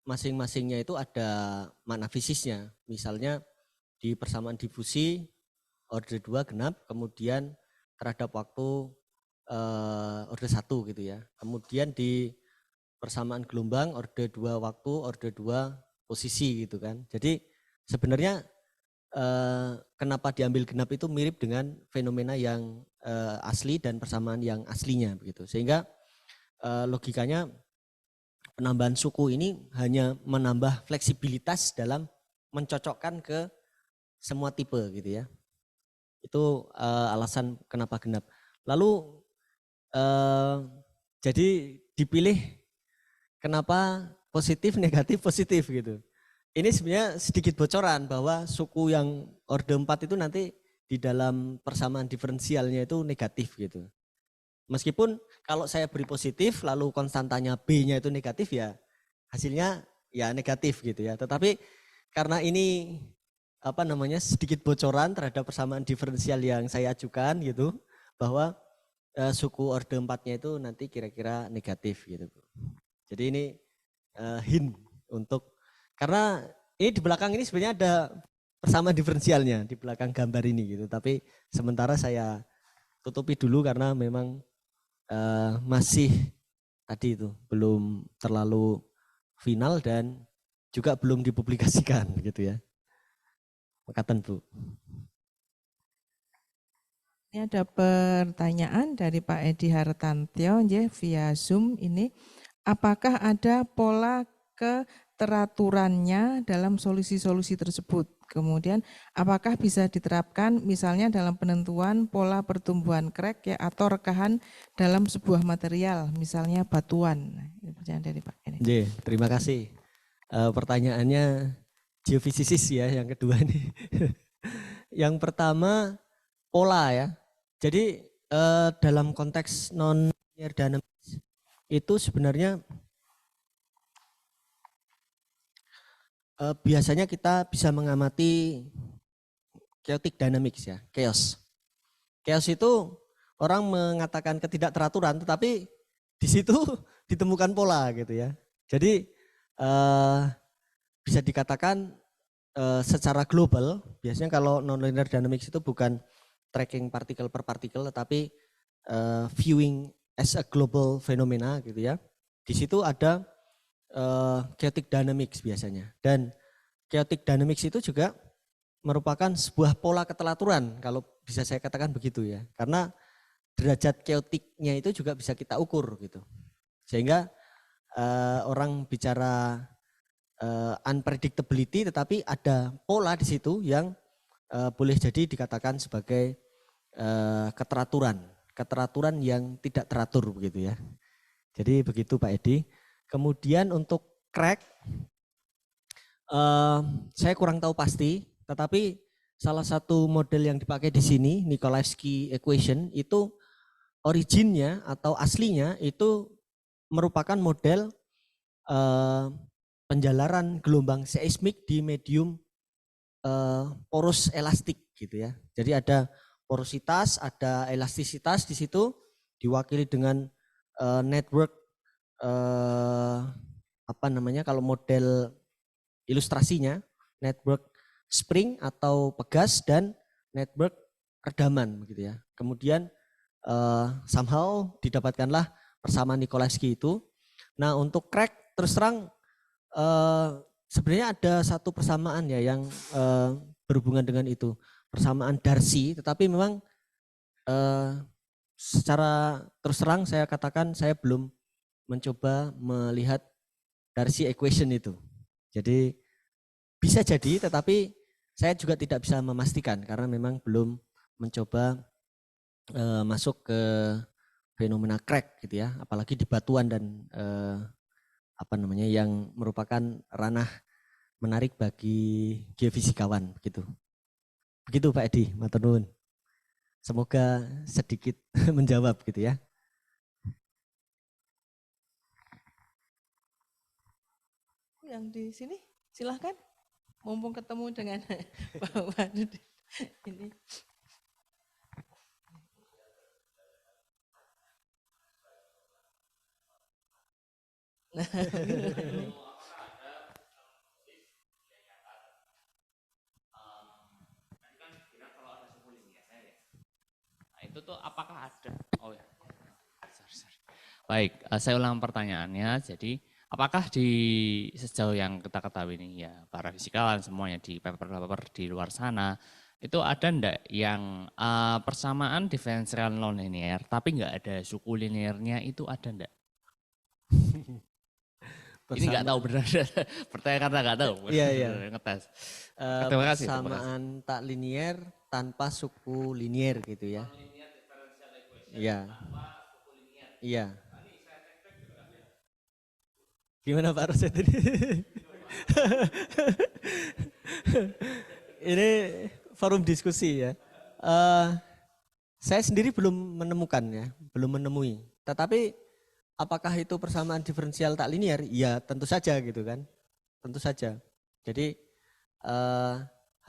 masing-masingnya itu ada makna fisisnya. Misalnya di persamaan difusi orde 2 genap, kemudian terhadap waktu orde 1 gitu ya. Kemudian di persamaan gelombang orde 2 waktu, orde 2 posisi gitu kan. Jadi sebenarnya kenapa diambil genap itu mirip dengan fenomena yang asli dan persamaan yang aslinya begitu. Sehingga logikanya penambahan suku ini hanya menambah fleksibilitas dalam mencocokkan ke semua tipe gitu ya. Itu alasan kenapa genap. Lalu jadi dipilih kenapa positif, negatif, positif gitu. Ini sebenarnya sedikit bocoran bahwa suku yang orde 4 itu nanti di dalam persamaan diferensialnya itu negatif gitu. Meskipun kalau saya beri positif lalu konstantanya B-nya itu negatif ya hasilnya ya negatif gitu ya. Tetapi karena ini sedikit bocoran terhadap persamaan diferensial yang saya ajukan gitu, bahwa suku orde 4-nya itu nanti kira-kira negatif gitu. Jadi ini hint untuk, karena ini di belakang ini sebenarnya ada persamaan diferensialnya di belakang gambar ini gitu. Tapi sementara saya tutupi dulu karena memang masih tadi itu belum terlalu final dan juga belum dipublikasikan gitu ya. Makatan Bu. Ini ada pertanyaan dari Pak Edi Hartantyo via Zoom ini. Apakah ada pola keteraturannya dalam solusi-solusi tersebut? Kemudian apakah bisa diterapkan misalnya dalam penentuan pola pertumbuhan krek ya atau rekahan dalam sebuah material, misalnya batuan? Ini pertanyaan dari Pak Edi. Terima kasih. Pertanyaannya geofisikis ya yang kedua nih. Yang pertama pola ya. Jadi dalam konteks non-linear dynamics itu sebenarnya biasanya kita bisa mengamati chaotic dynamics ya, chaos. Chaos itu orang mengatakan ketidakteraturan, tetapi di situ ditemukan pola gitu ya. Jadi bisa dikatakan secara global, biasanya kalau nonlinear dynamics itu bukan tracking partikel per partikel, tetapi viewing as a global phenomena gitu ya. Di situ ada chaotic dynamics biasanya. Dan chaotic dynamics itu juga merupakan sebuah pola ketelaturan, kalau bisa saya katakan begitu ya. Karena derajat chaoticnya itu juga bisa kita ukur gitu. Sehingga orang bicara unpredictability, tetapi ada pola di situ yang boleh jadi dikatakan sebagai keteraturan yang tidak teratur begitu ya. Jadi begitu Pak Edi. Kemudian untuk crack, saya kurang tahu pasti, tetapi salah satu model yang dipakai di sini, Nikolaevsky equation, itu originnya atau aslinya itu merupakan model penjalaran gelombang seismik di medium poros elastik gitu ya. Jadi ada porositas, ada elastisitas di situ, diwakili dengan network apa namanya kalau model ilustrasinya network spring atau pegas dan network redaman begitu ya. Kemudian somehow didapatkanlah persamaan Nikolaevsky itu. Nah untuk crack terus terang sebenarnya ada satu persamaan ya yang berhubungan dengan itu, persamaan Darcy, tetapi memang secara terus terang saya katakan saya belum mencoba melihat Darcy equation itu. Jadi bisa jadi, tetapi saya juga tidak bisa memastikan karena memang belum mencoba masuk ke fenomena crack gitu ya, apalagi di batuan dan apa namanya yang merupakan ranah menarik bagi geofisikawan begitu. Begitu Pak Edi, matur nuwun. Semoga sedikit menjawab gitu ya. Yang di sini silahkan, mumpung ketemu dengan Pak Wadud ini. Nah, ini. Itu tuh apakah ada? Oh ya. Sorry. Baik, saya ulang pertanyaannya. Jadi, apakah di sejauh yang kita ketahui ini ya para fisikawan semuanya di paper-paper di luar sana itu ada enggak yang persamaan diferensial non linear tapi enggak ada suku linearnya, itu ada enggak? Ini enggak tahu benar. Pertanyaan karena enggak tahu. Iya. Ngetes. Terima kasih. Persamaan tak linier tanpa suku linier gitu ya. Iya. Iya. Gimana Pak Roset ini? Ini forum diskusi ya. Saya sendiri belum menemukan ya, belum menemui. Tetapi apakah itu persamaan diferensial tak linier? Ya tentu saja gitu kan, tentu saja. Jadi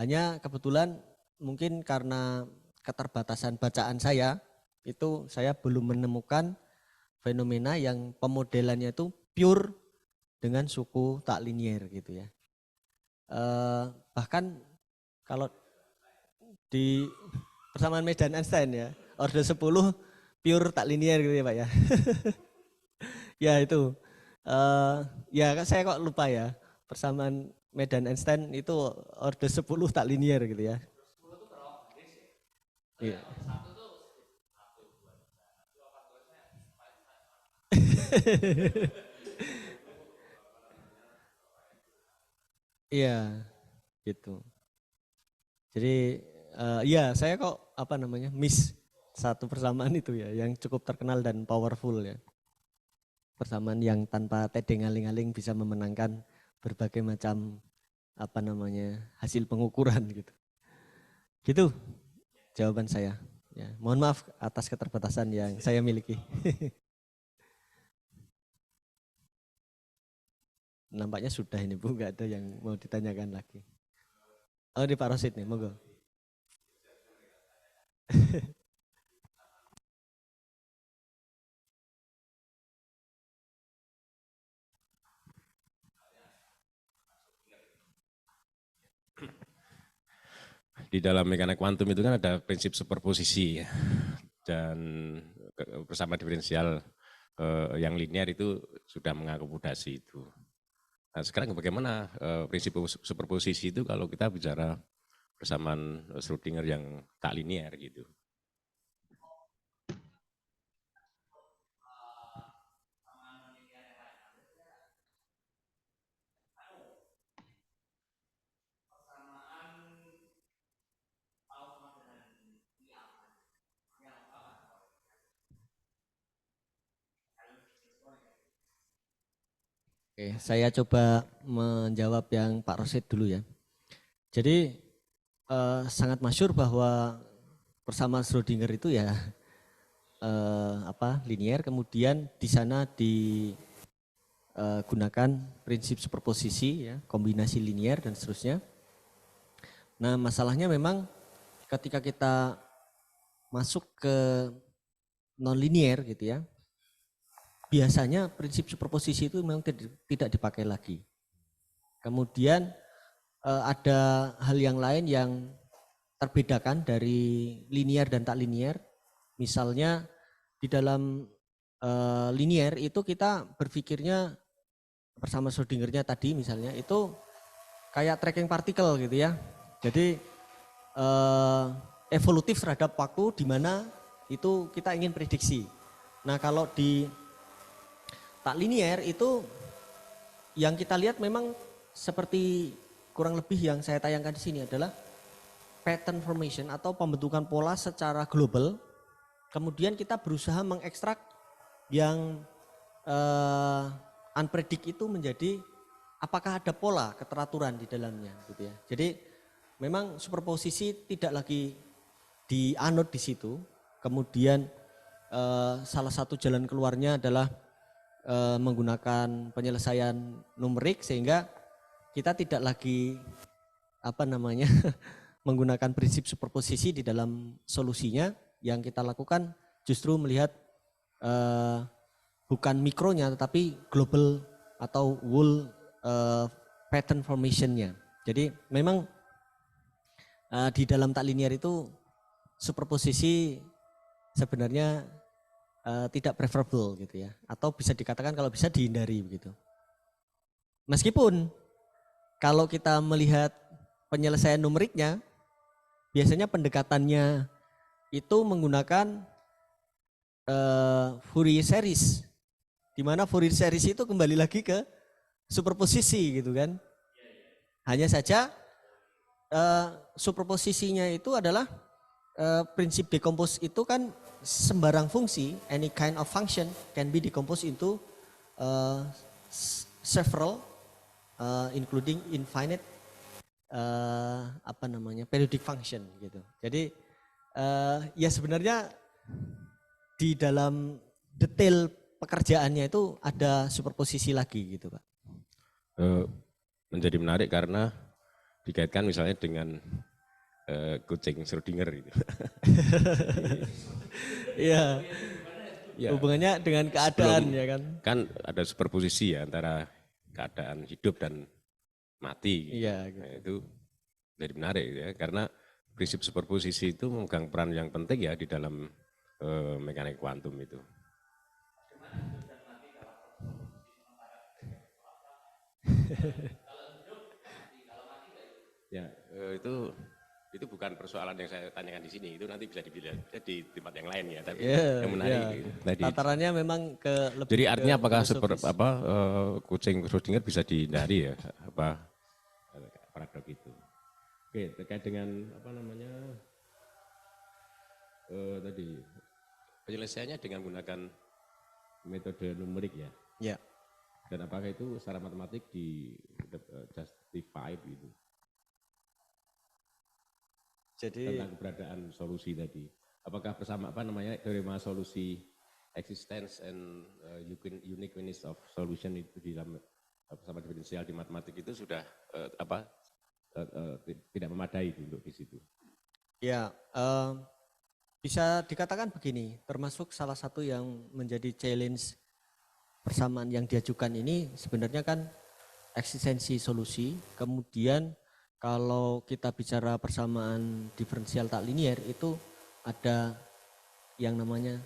hanya kebetulan mungkin karena keterbatasan bacaan saya, itu saya belum menemukan fenomena yang pemodelannya itu pure dengan suku tak linier gitu ya. Bahkan kalau di persamaan Medan Einstein ya, order 10 pure tak linier gitu ya Pak ya. Ya itu, ya kan saya kok lupa ya, persamaan medan Einstein itu order 10 tak linier gitu ya. Iya. Iya, gitu. Jadi iya saya kok apa namanya miss satu persamaan itu ya, yang cukup terkenal dan powerful ya. Persamaan yang tanpa tedeng aling-aling bisa memenangkan berbagai macam apa namanya hasil pengukuran gitu. Gitu jawaban saya. Ya, mohon maaf atas keterbatasan yang saya miliki. Nampaknya sudah ini Bu, nggak ada yang mau ditanyakan lagi. Oh di Pak Rosid nih, monggo. Di dalam mekanik kuantum itu kan ada prinsip superposisi ya. Dan bersama diferensial yang linear itu sudah mengakomodasi itu. Nah sekarang bagaimana prinsip superposisi itu kalau kita bicara persamaan Schrödinger yang tak linear gitu. Oke, saya coba menjawab yang Pak Rosid dulu ya. Jadi sangat masyhur bahwa persamaan Schrödinger itu ya linear, kemudian di sana digunakan prinsip superposisi ya, kombinasi linear dan seterusnya. Nah, masalahnya memang ketika kita masuk ke non linear gitu ya, biasanya prinsip superposisi itu memang tidak dipakai lagi. Kemudian ada hal yang lain yang terbedakan dari linear dan tak linear. Misalnya di dalam linear itu kita berpikirnya bersama Schrödingernya tadi misalnya itu kayak tracking partikel gitu ya. Jadi evolutif terhadap waktu di mana itu kita ingin prediksi. Nah kalau di tak linear itu yang kita lihat memang seperti kurang lebih yang saya tayangkan di sini adalah pattern formation atau pembentukan pola secara global. Kemudian kita berusaha mengekstrak yang unpredict itu menjadi apakah ada pola keteraturan di dalamnya gitu ya. Jadi memang superposisi tidak lagi dianut di situ. Kemudian salah satu jalan keluarnya adalah menggunakan penyelesaian numerik sehingga kita tidak lagi menggunakan prinsip superposisi di dalam solusinya. Yang kita lakukan justru melihat bukan mikronya tetapi global atau whole pattern formationnya. Jadi memang di dalam tak linear itu superposisi sebenarnya tidak preferable gitu ya, atau bisa dikatakan kalau bisa dihindari begitu. Meskipun kalau kita melihat penyelesaian numeriknya, biasanya pendekatannya itu menggunakan Fourier series, di mana Fourier series itu kembali lagi ke superposisi gitu kan. Hanya saja superposisinya itu adalah prinsip decompose itu kan sembarang fungsi, any kind of function can be decomposed into several including infinite periodic function gitu. Jadi ya sebenarnya di dalam detail pekerjaannya itu ada superposisi lagi gitu Pak. Menjadi menarik karena dikaitkan misalnya dengan kucing Schrödinger gitu. Iya. Ya. Hubungannya dengan keadaan ya kan. Kan ada superposisi ya antara keadaan hidup dan mati. Gitu. Iya. Gitu. Nah, itu jadi menarik ya karena prinsip superposisi itu memegang peran yang penting ya di dalam mekanik kuantum itu. Ya, itu bukan persoalan yang saya tanyakan di sini. Itu nanti bisa dilihat di tempat yang lain ya. Tapi yang menarik tadi. Tatarannya memang ke lebih. Jadi artinya ke apakah filosofis. kucing Schrödinger bisa dihindari ya? Paradok itu. Oke, terkait dengan apa namanya tadi penyelesaiannya dengan menggunakan metode numerik ya. Ya. Dan apakah itu secara matematik di justified gitu? Jadi Tentang keberadaan solusi tadi. Apakah bersama apa namanya teorema solusi existence and uniqueness of solution itu di dalam bersama diferensial di matematik itu sudah tidak memadai untuk di situ. ya, bisa dikatakan begini, termasuk salah satu yang menjadi challenge persamaan yang diajukan ini sebenarnya kan eksistensi solusi. Kemudian kalau kita bicara persamaan diferensial tak linier itu ada yang namanya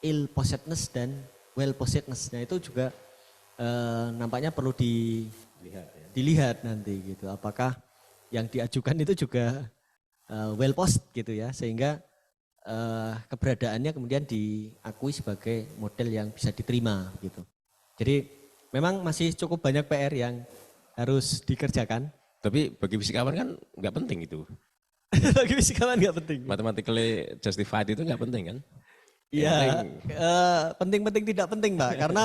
ill possedness dan well possedness. Nah itu juga nampaknya perlu dilihat nanti gitu. Apakah yang diajukan itu juga well possessed gitu ya, sehingga keberadaannya kemudian diakui sebagai model yang bisa diterima gitu. Jadi memang masih cukup banyak PR yang harus dikerjakan. Tapi bagi fisikawan kan nggak penting itu. Bagi fisikawan nggak penting. Mathematically justified itu nggak penting kan? Iya, penting-penting tidak penting Mbak, karena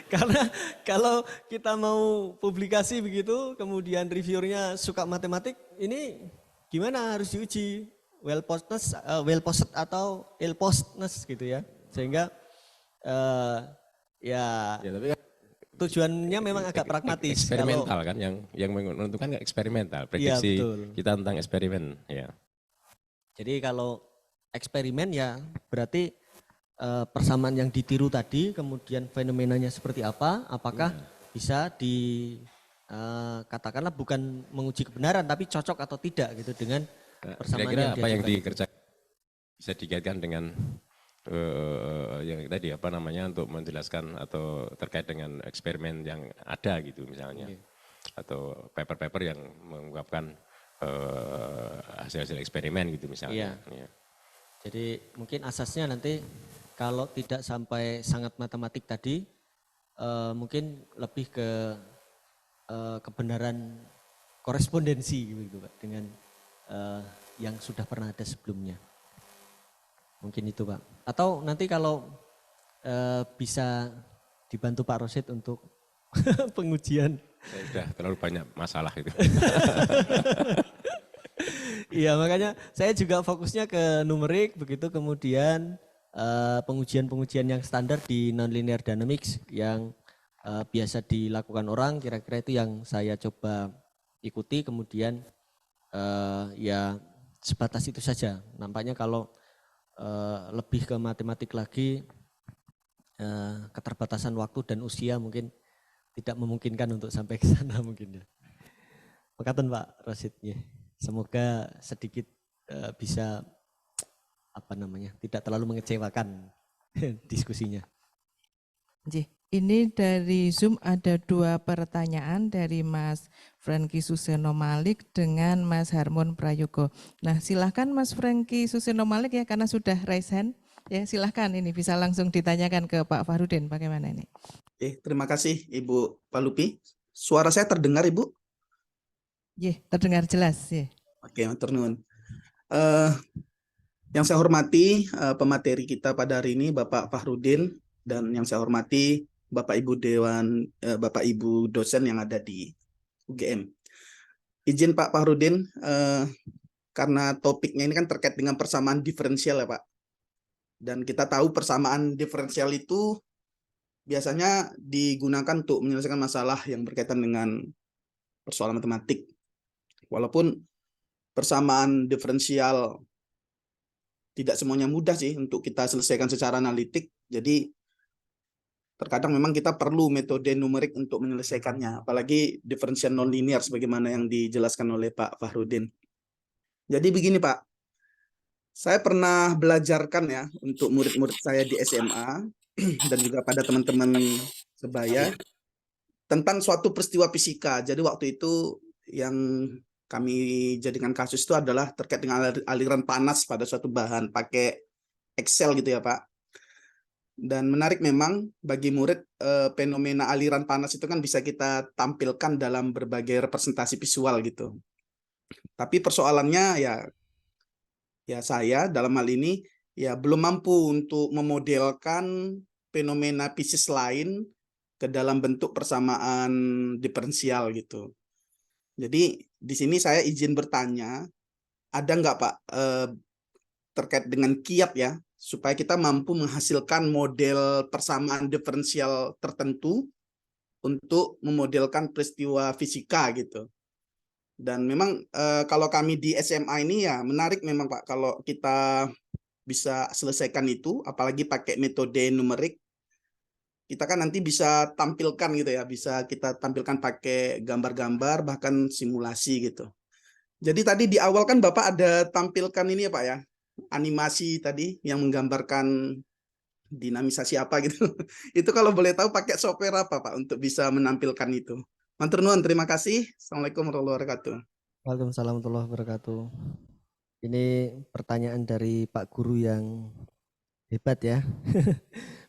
karena kalau kita mau publikasi begitu, kemudian reviewernya suka matematik, ini gimana harus diuji well posted atau ill possedness gitu ya, sehingga ya tapi kan tujuannya memang agak pragmatis. Eksperimental kan yang menentukan eksperimental. Prediksi kita tentang eksperimen ya. Jadi kalau eksperimen ya berarti persamaan yang ditiru tadi, kemudian fenomenanya seperti apa, apakah bisa katakanlah bukan menguji kebenaran tapi cocok atau tidak gitu dengan persamaan Kira-kira apa yang diajukan. dikerjakan bisa dikaitkan dengan yang tadi apa namanya untuk menjelaskan atau terkait dengan eksperimen yang ada gitu misalnya, atau paper-paper yang mengungkapkan hasil-hasil eksperimen gitu misalnya. Ya. Jadi mungkin asasnya nanti kalau tidak sampai sangat matematik tadi, mungkin lebih ke kebenaran korespondensi gitu Pak, dengan yang sudah pernah ada sebelumnya. Mungkin itu Pak. Atau nanti kalau bisa dibantu Pak Rosid untuk pengujian. Saya sudah terlalu banyak masalah itu. Iya makanya saya juga fokusnya ke numerik, begitu kemudian pengujian-pengujian yang standar di nonlinear dynamics yang biasa dilakukan orang, kira-kira itu yang saya coba ikuti, kemudian ya sebatas itu saja. Nampaknya kalau lebih ke matematik lagi, keterbatasan waktu dan usia mungkin tidak memungkinkan untuk sampai ke sana mungkin ya. Makasih Pak Rosid ya. Semoga sedikit bisa tidak terlalu mengecewakan diskusinya. Ini dari Zoom ada 2 pertanyaan dari Mas Franky Suseno Malik dengan Mas Harmon Prayogo. Nah silahkan Mas Franky Suseno Malik ya, karena sudah raise hand. Ya silahkan, ini bisa langsung ditanyakan ke Pak Fahrudin bagaimana ini. Terima kasih Ibu Palupi. Suara saya terdengar Ibu? Terdengar jelas. Oke, matur nuwun. Yang saya hormati pemateri kita pada hari ini Bapak Fahrudin, dan yang saya hormati Bapak Ibu dosen yang ada di UGM. Izin Pak Fahrudin, karena topiknya ini kan terkait dengan persamaan diferensial ya Pak. Dan kita tahu persamaan diferensial itu biasanya digunakan untuk menyelesaikan masalah yang berkaitan dengan persoalan matematik. Walaupun persamaan diferensial tidak semuanya mudah sih untuk kita selesaikan secara analitik. Jadi terkadang memang kita perlu metode numerik untuk menyelesaikannya, apalagi diferensial nonlinear sebagaimana yang dijelaskan oleh Pak Fahrudin. Jadi begini Pak, saya pernah belajarkan ya untuk murid-murid saya di SMA dan juga pada teman-teman sebaya, tentang suatu peristiwa fisika. Jadi waktu itu yang kami jadikan kasus itu adalah terkait dengan aliran panas pada suatu bahan pakai Excel gitu ya Pak. Dan menarik memang bagi murid fenomena aliran panas itu kan bisa kita tampilkan dalam berbagai representasi visual gitu. Tapi persoalannya ya saya dalam hal ini ya belum mampu untuk memodelkan fenomena fisik lain ke dalam bentuk persamaan diferensial gitu. Jadi di sini saya izin bertanya, ada nggak Pak terkait dengan kiat ya, supaya kita mampu menghasilkan model persamaan diferensial tertentu untuk memodelkan peristiwa fisika gitu. Dan memang kalau kami di SMA ini ya menarik memang Pak, kalau kita bisa selesaikan itu, apalagi pakai metode numerik, kita kan nanti bisa tampilkan gitu ya, bisa kita tampilkan pakai gambar-gambar, bahkan simulasi gitu. Jadi tadi di awal kan Bapak ada tampilkan ini ya Pak ya, animasi tadi yang menggambarkan dinamisasi apa gitu. Itu kalau boleh tahu pakai software apa Pak untuk bisa menampilkan itu. Matur nuwun, terima kasih. Assalamualaikum warahmatullahi wabarakatuh. Waalaikumsalam warahmatullahi wabarakatuh. Ini pertanyaan dari Pak Guru yang hebat ya.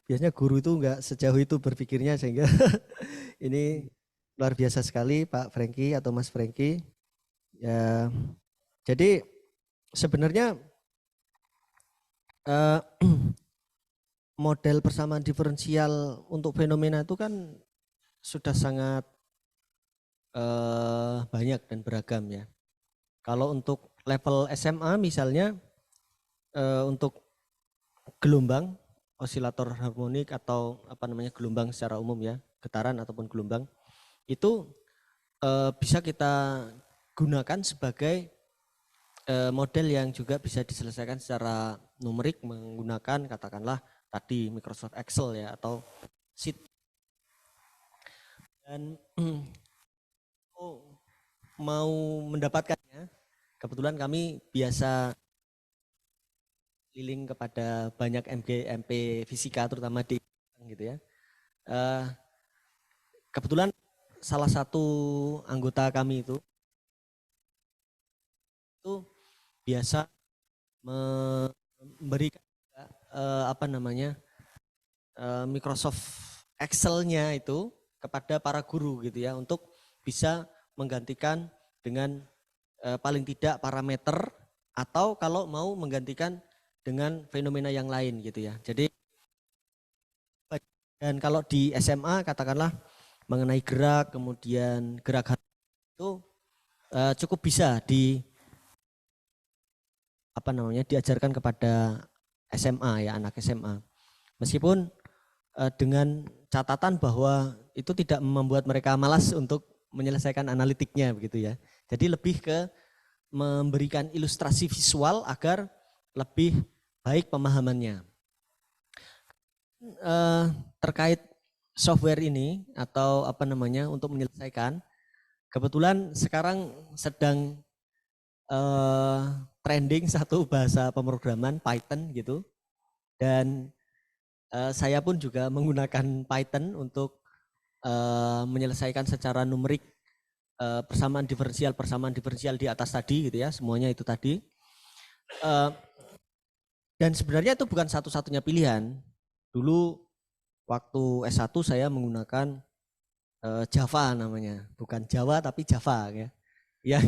Biasanya guru itu enggak sejauh itu berpikirnya, sehingga ini luar biasa sekali Pak Franky atau Mas Franky. Ya, jadi sebenarnya model persamaan diferensial untuk fenomena itu kan sudah sangat banyak dan beragam ya. Kalau untuk level SMA misalnya untuk gelombang, osilator harmonik atau apa namanya gelombang secara umum ya, getaran ataupun gelombang, itu bisa kita gunakan sebagai model yang juga bisa diselesaikan secara numerik menggunakan katakanlah tadi Microsoft Excel ya atau Sheet. Dan mau mendapatkannya, kebetulan kami biasa keliling kepada banyak MP fisika terutama di gitu ya. Kebetulan salah satu anggota kami itu biasa memberikan Microsoft Excel-nya itu kepada para guru gitu ya, untuk bisa menggantikan dengan paling tidak parameter, atau kalau mau menggantikan dengan fenomena yang lain gitu ya. Jadi dan kalau di SMA katakanlah mengenai gerak, kemudian gerak itu cukup bisa diajarkan kepada SMA ya, anak SMA. Meskipun dengan catatan bahwa itu tidak membuat mereka malas untuk menyelesaikan analitiknya begitu ya. Jadi lebih ke memberikan ilustrasi visual agar lebih baik pemahamannya. Terkait software ini atau untuk menyelesaikan, kebetulan sekarang sedang trending satu bahasa pemrograman Python gitu, dan saya pun juga menggunakan Python untuk menyelesaikan secara numerik persamaan diferensial di atas tadi gitu ya, semuanya itu tadi. Dan sebenarnya itu bukan satu-satunya pilihan. Dulu waktu S1 saya menggunakan Java namanya, bukan Jawa tapi Java ya, yang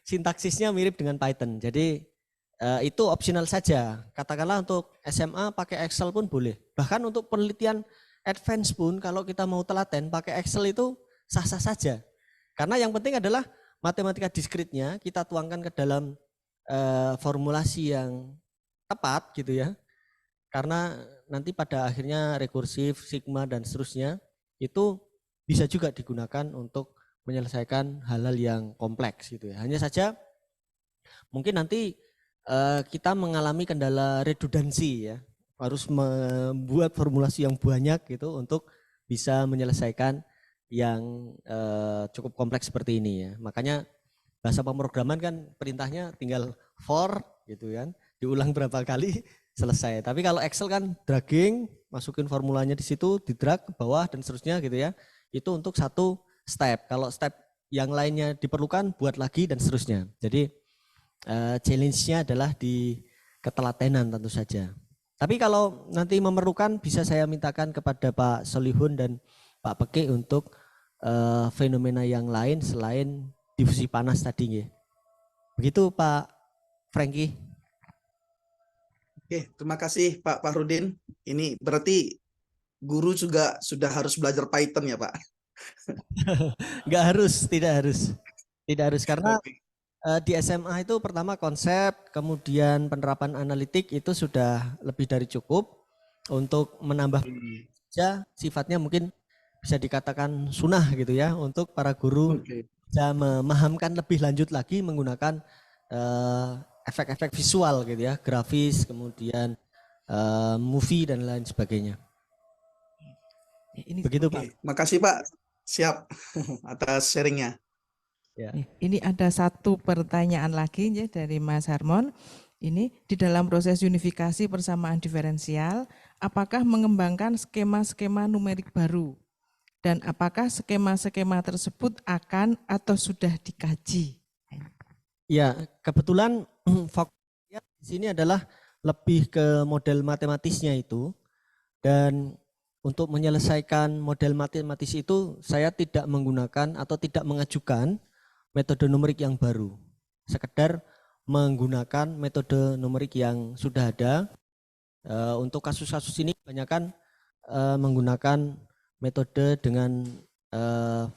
sintaksisnya mirip dengan Python. Jadi itu opsional saja. Katakanlah untuk SMA pakai Excel pun boleh. Bahkan untuk penelitian advance pun kalau kita mau telaten pakai Excel itu sah-sah saja. Karena yang penting adalah matematika diskritnya kita tuangkan ke dalam formulasi yang tepat gitu ya. Karena nanti pada akhirnya rekursif, sigma dan seterusnya itu bisa juga digunakan untuk menyelesaikan hal-hal yang kompleks gitu ya. Hanya saja mungkin nanti kita mengalami kendala redundansi ya. Harus membuat formulasi yang banyak gitu untuk bisa menyelesaikan yang cukup kompleks seperti ini ya. Makanya bahasa pemrograman kan perintahnya tinggal for gitu kan, diulang berapa kali selesai. Tapi kalau Excel kan dragging, masukin formulanya di situ, di drag ke bawah dan seterusnya gitu ya. itu untuk satu step. Kalau step yang lainnya diperlukan, buat lagi dan seterusnya. Jadi challenge-nya adalah di ketelatenan tentu saja. Tapi kalau nanti memerlukan bisa saya mintakan kepada Pak Solihun dan Pak Peke untuk fenomena yang lain selain difusi panas tadi nggih. Begitu Pak Franky. Oke, terima kasih Pak Fahrudin. Ini berarti guru juga sudah harus belajar Python ya Pak? Enggak harus, tidak harus. Tidak harus karena Oke. di SMA itu pertama konsep, kemudian penerapan analitik itu sudah lebih dari cukup untuk menambah saja sifatnya mungkin bisa dikatakan sunnah gitu ya untuk para guru Oke. bisa memahamkan lebih lanjut lagi menggunakan efek-efek visual gitu ya, grafis, kemudian movie dan lain sebagainya. Ini, Begitu Pak. Oke, makasih Pak. Siap atas sharingnya. Ya. ini ada satu pertanyaan lagi ya dari Mas Harmon. Ini di dalam proses unifikasi persamaan diferensial, apakah mengembangkan skema-skema numerik baru? Dan apakah skema-skema tersebut akan atau sudah dikaji? Ya, kebetulan fokusnya di sini adalah lebih ke model matematisnya itu. Dan untuk menyelesaikan model matematis itu saya tidak menggunakan atau tidak mengajukan metode numerik yang baru. Sekedar menggunakan metode numerik yang sudah ada. Untuk kasus-kasus ini kebanyakan menggunakan metode dengan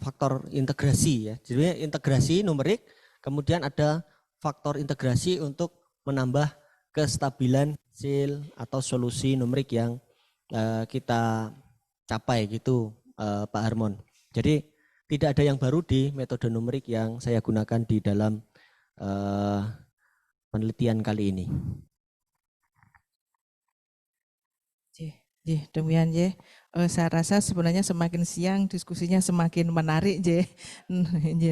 faktor integrasi ya. Jadi integrasi numerik, kemudian ada faktor integrasi untuk menambah kestabilan hasil atau solusi numerik yang kita capai gitu Pak Harmon. Jadi tidak ada yang baru di metode numerik yang saya gunakan di dalam penelitian kali ini. Demikian je. Saya rasa sebenarnya semakin siang diskusinya semakin menarik je.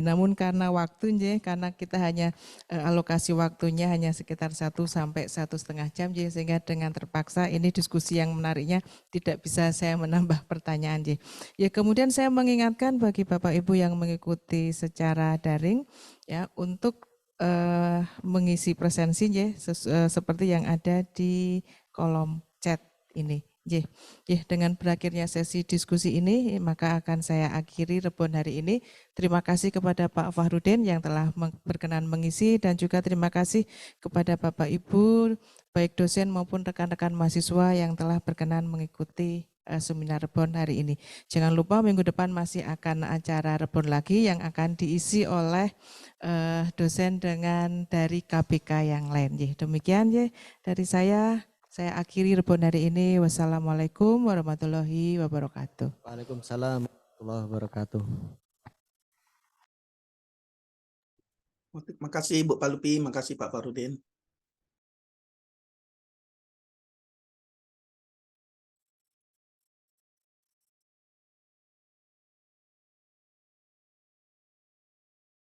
Namun karena waktu je, karena kita hanya alokasi waktunya hanya sekitar 1 sampai 1,5 jam je, sehingga dengan terpaksa ini diskusi yang menariknya tidak bisa saya menambah pertanyaan je. Ya kemudian saya mengingatkan bagi Bapak Ibu yang mengikuti secara daring ya untuk mengisi presensi je seperti yang ada di kolom chat ini. Dengan berakhirnya sesi diskusi ini, maka akan saya akhiri rebon hari ini. Terima kasih kepada Pak Fahrudin yang telah berkenan mengisi dan juga terima kasih kepada Bapak Ibu, baik dosen maupun rekan-rekan mahasiswa yang telah berkenan mengikuti seminar rebon hari ini. Jangan lupa minggu depan masih akan acara rebon lagi yang akan diisi oleh dosen dengan dari KBK yang lain. Demikian dari saya. Saya akhiri rebon hari ini. Wassalamualaikum warahmatullahi wabarakatuh. Waalaikumsalam warahmatullahi wabarakatuh. Makasih Bu Palupi, makasih Pak Fahrudin.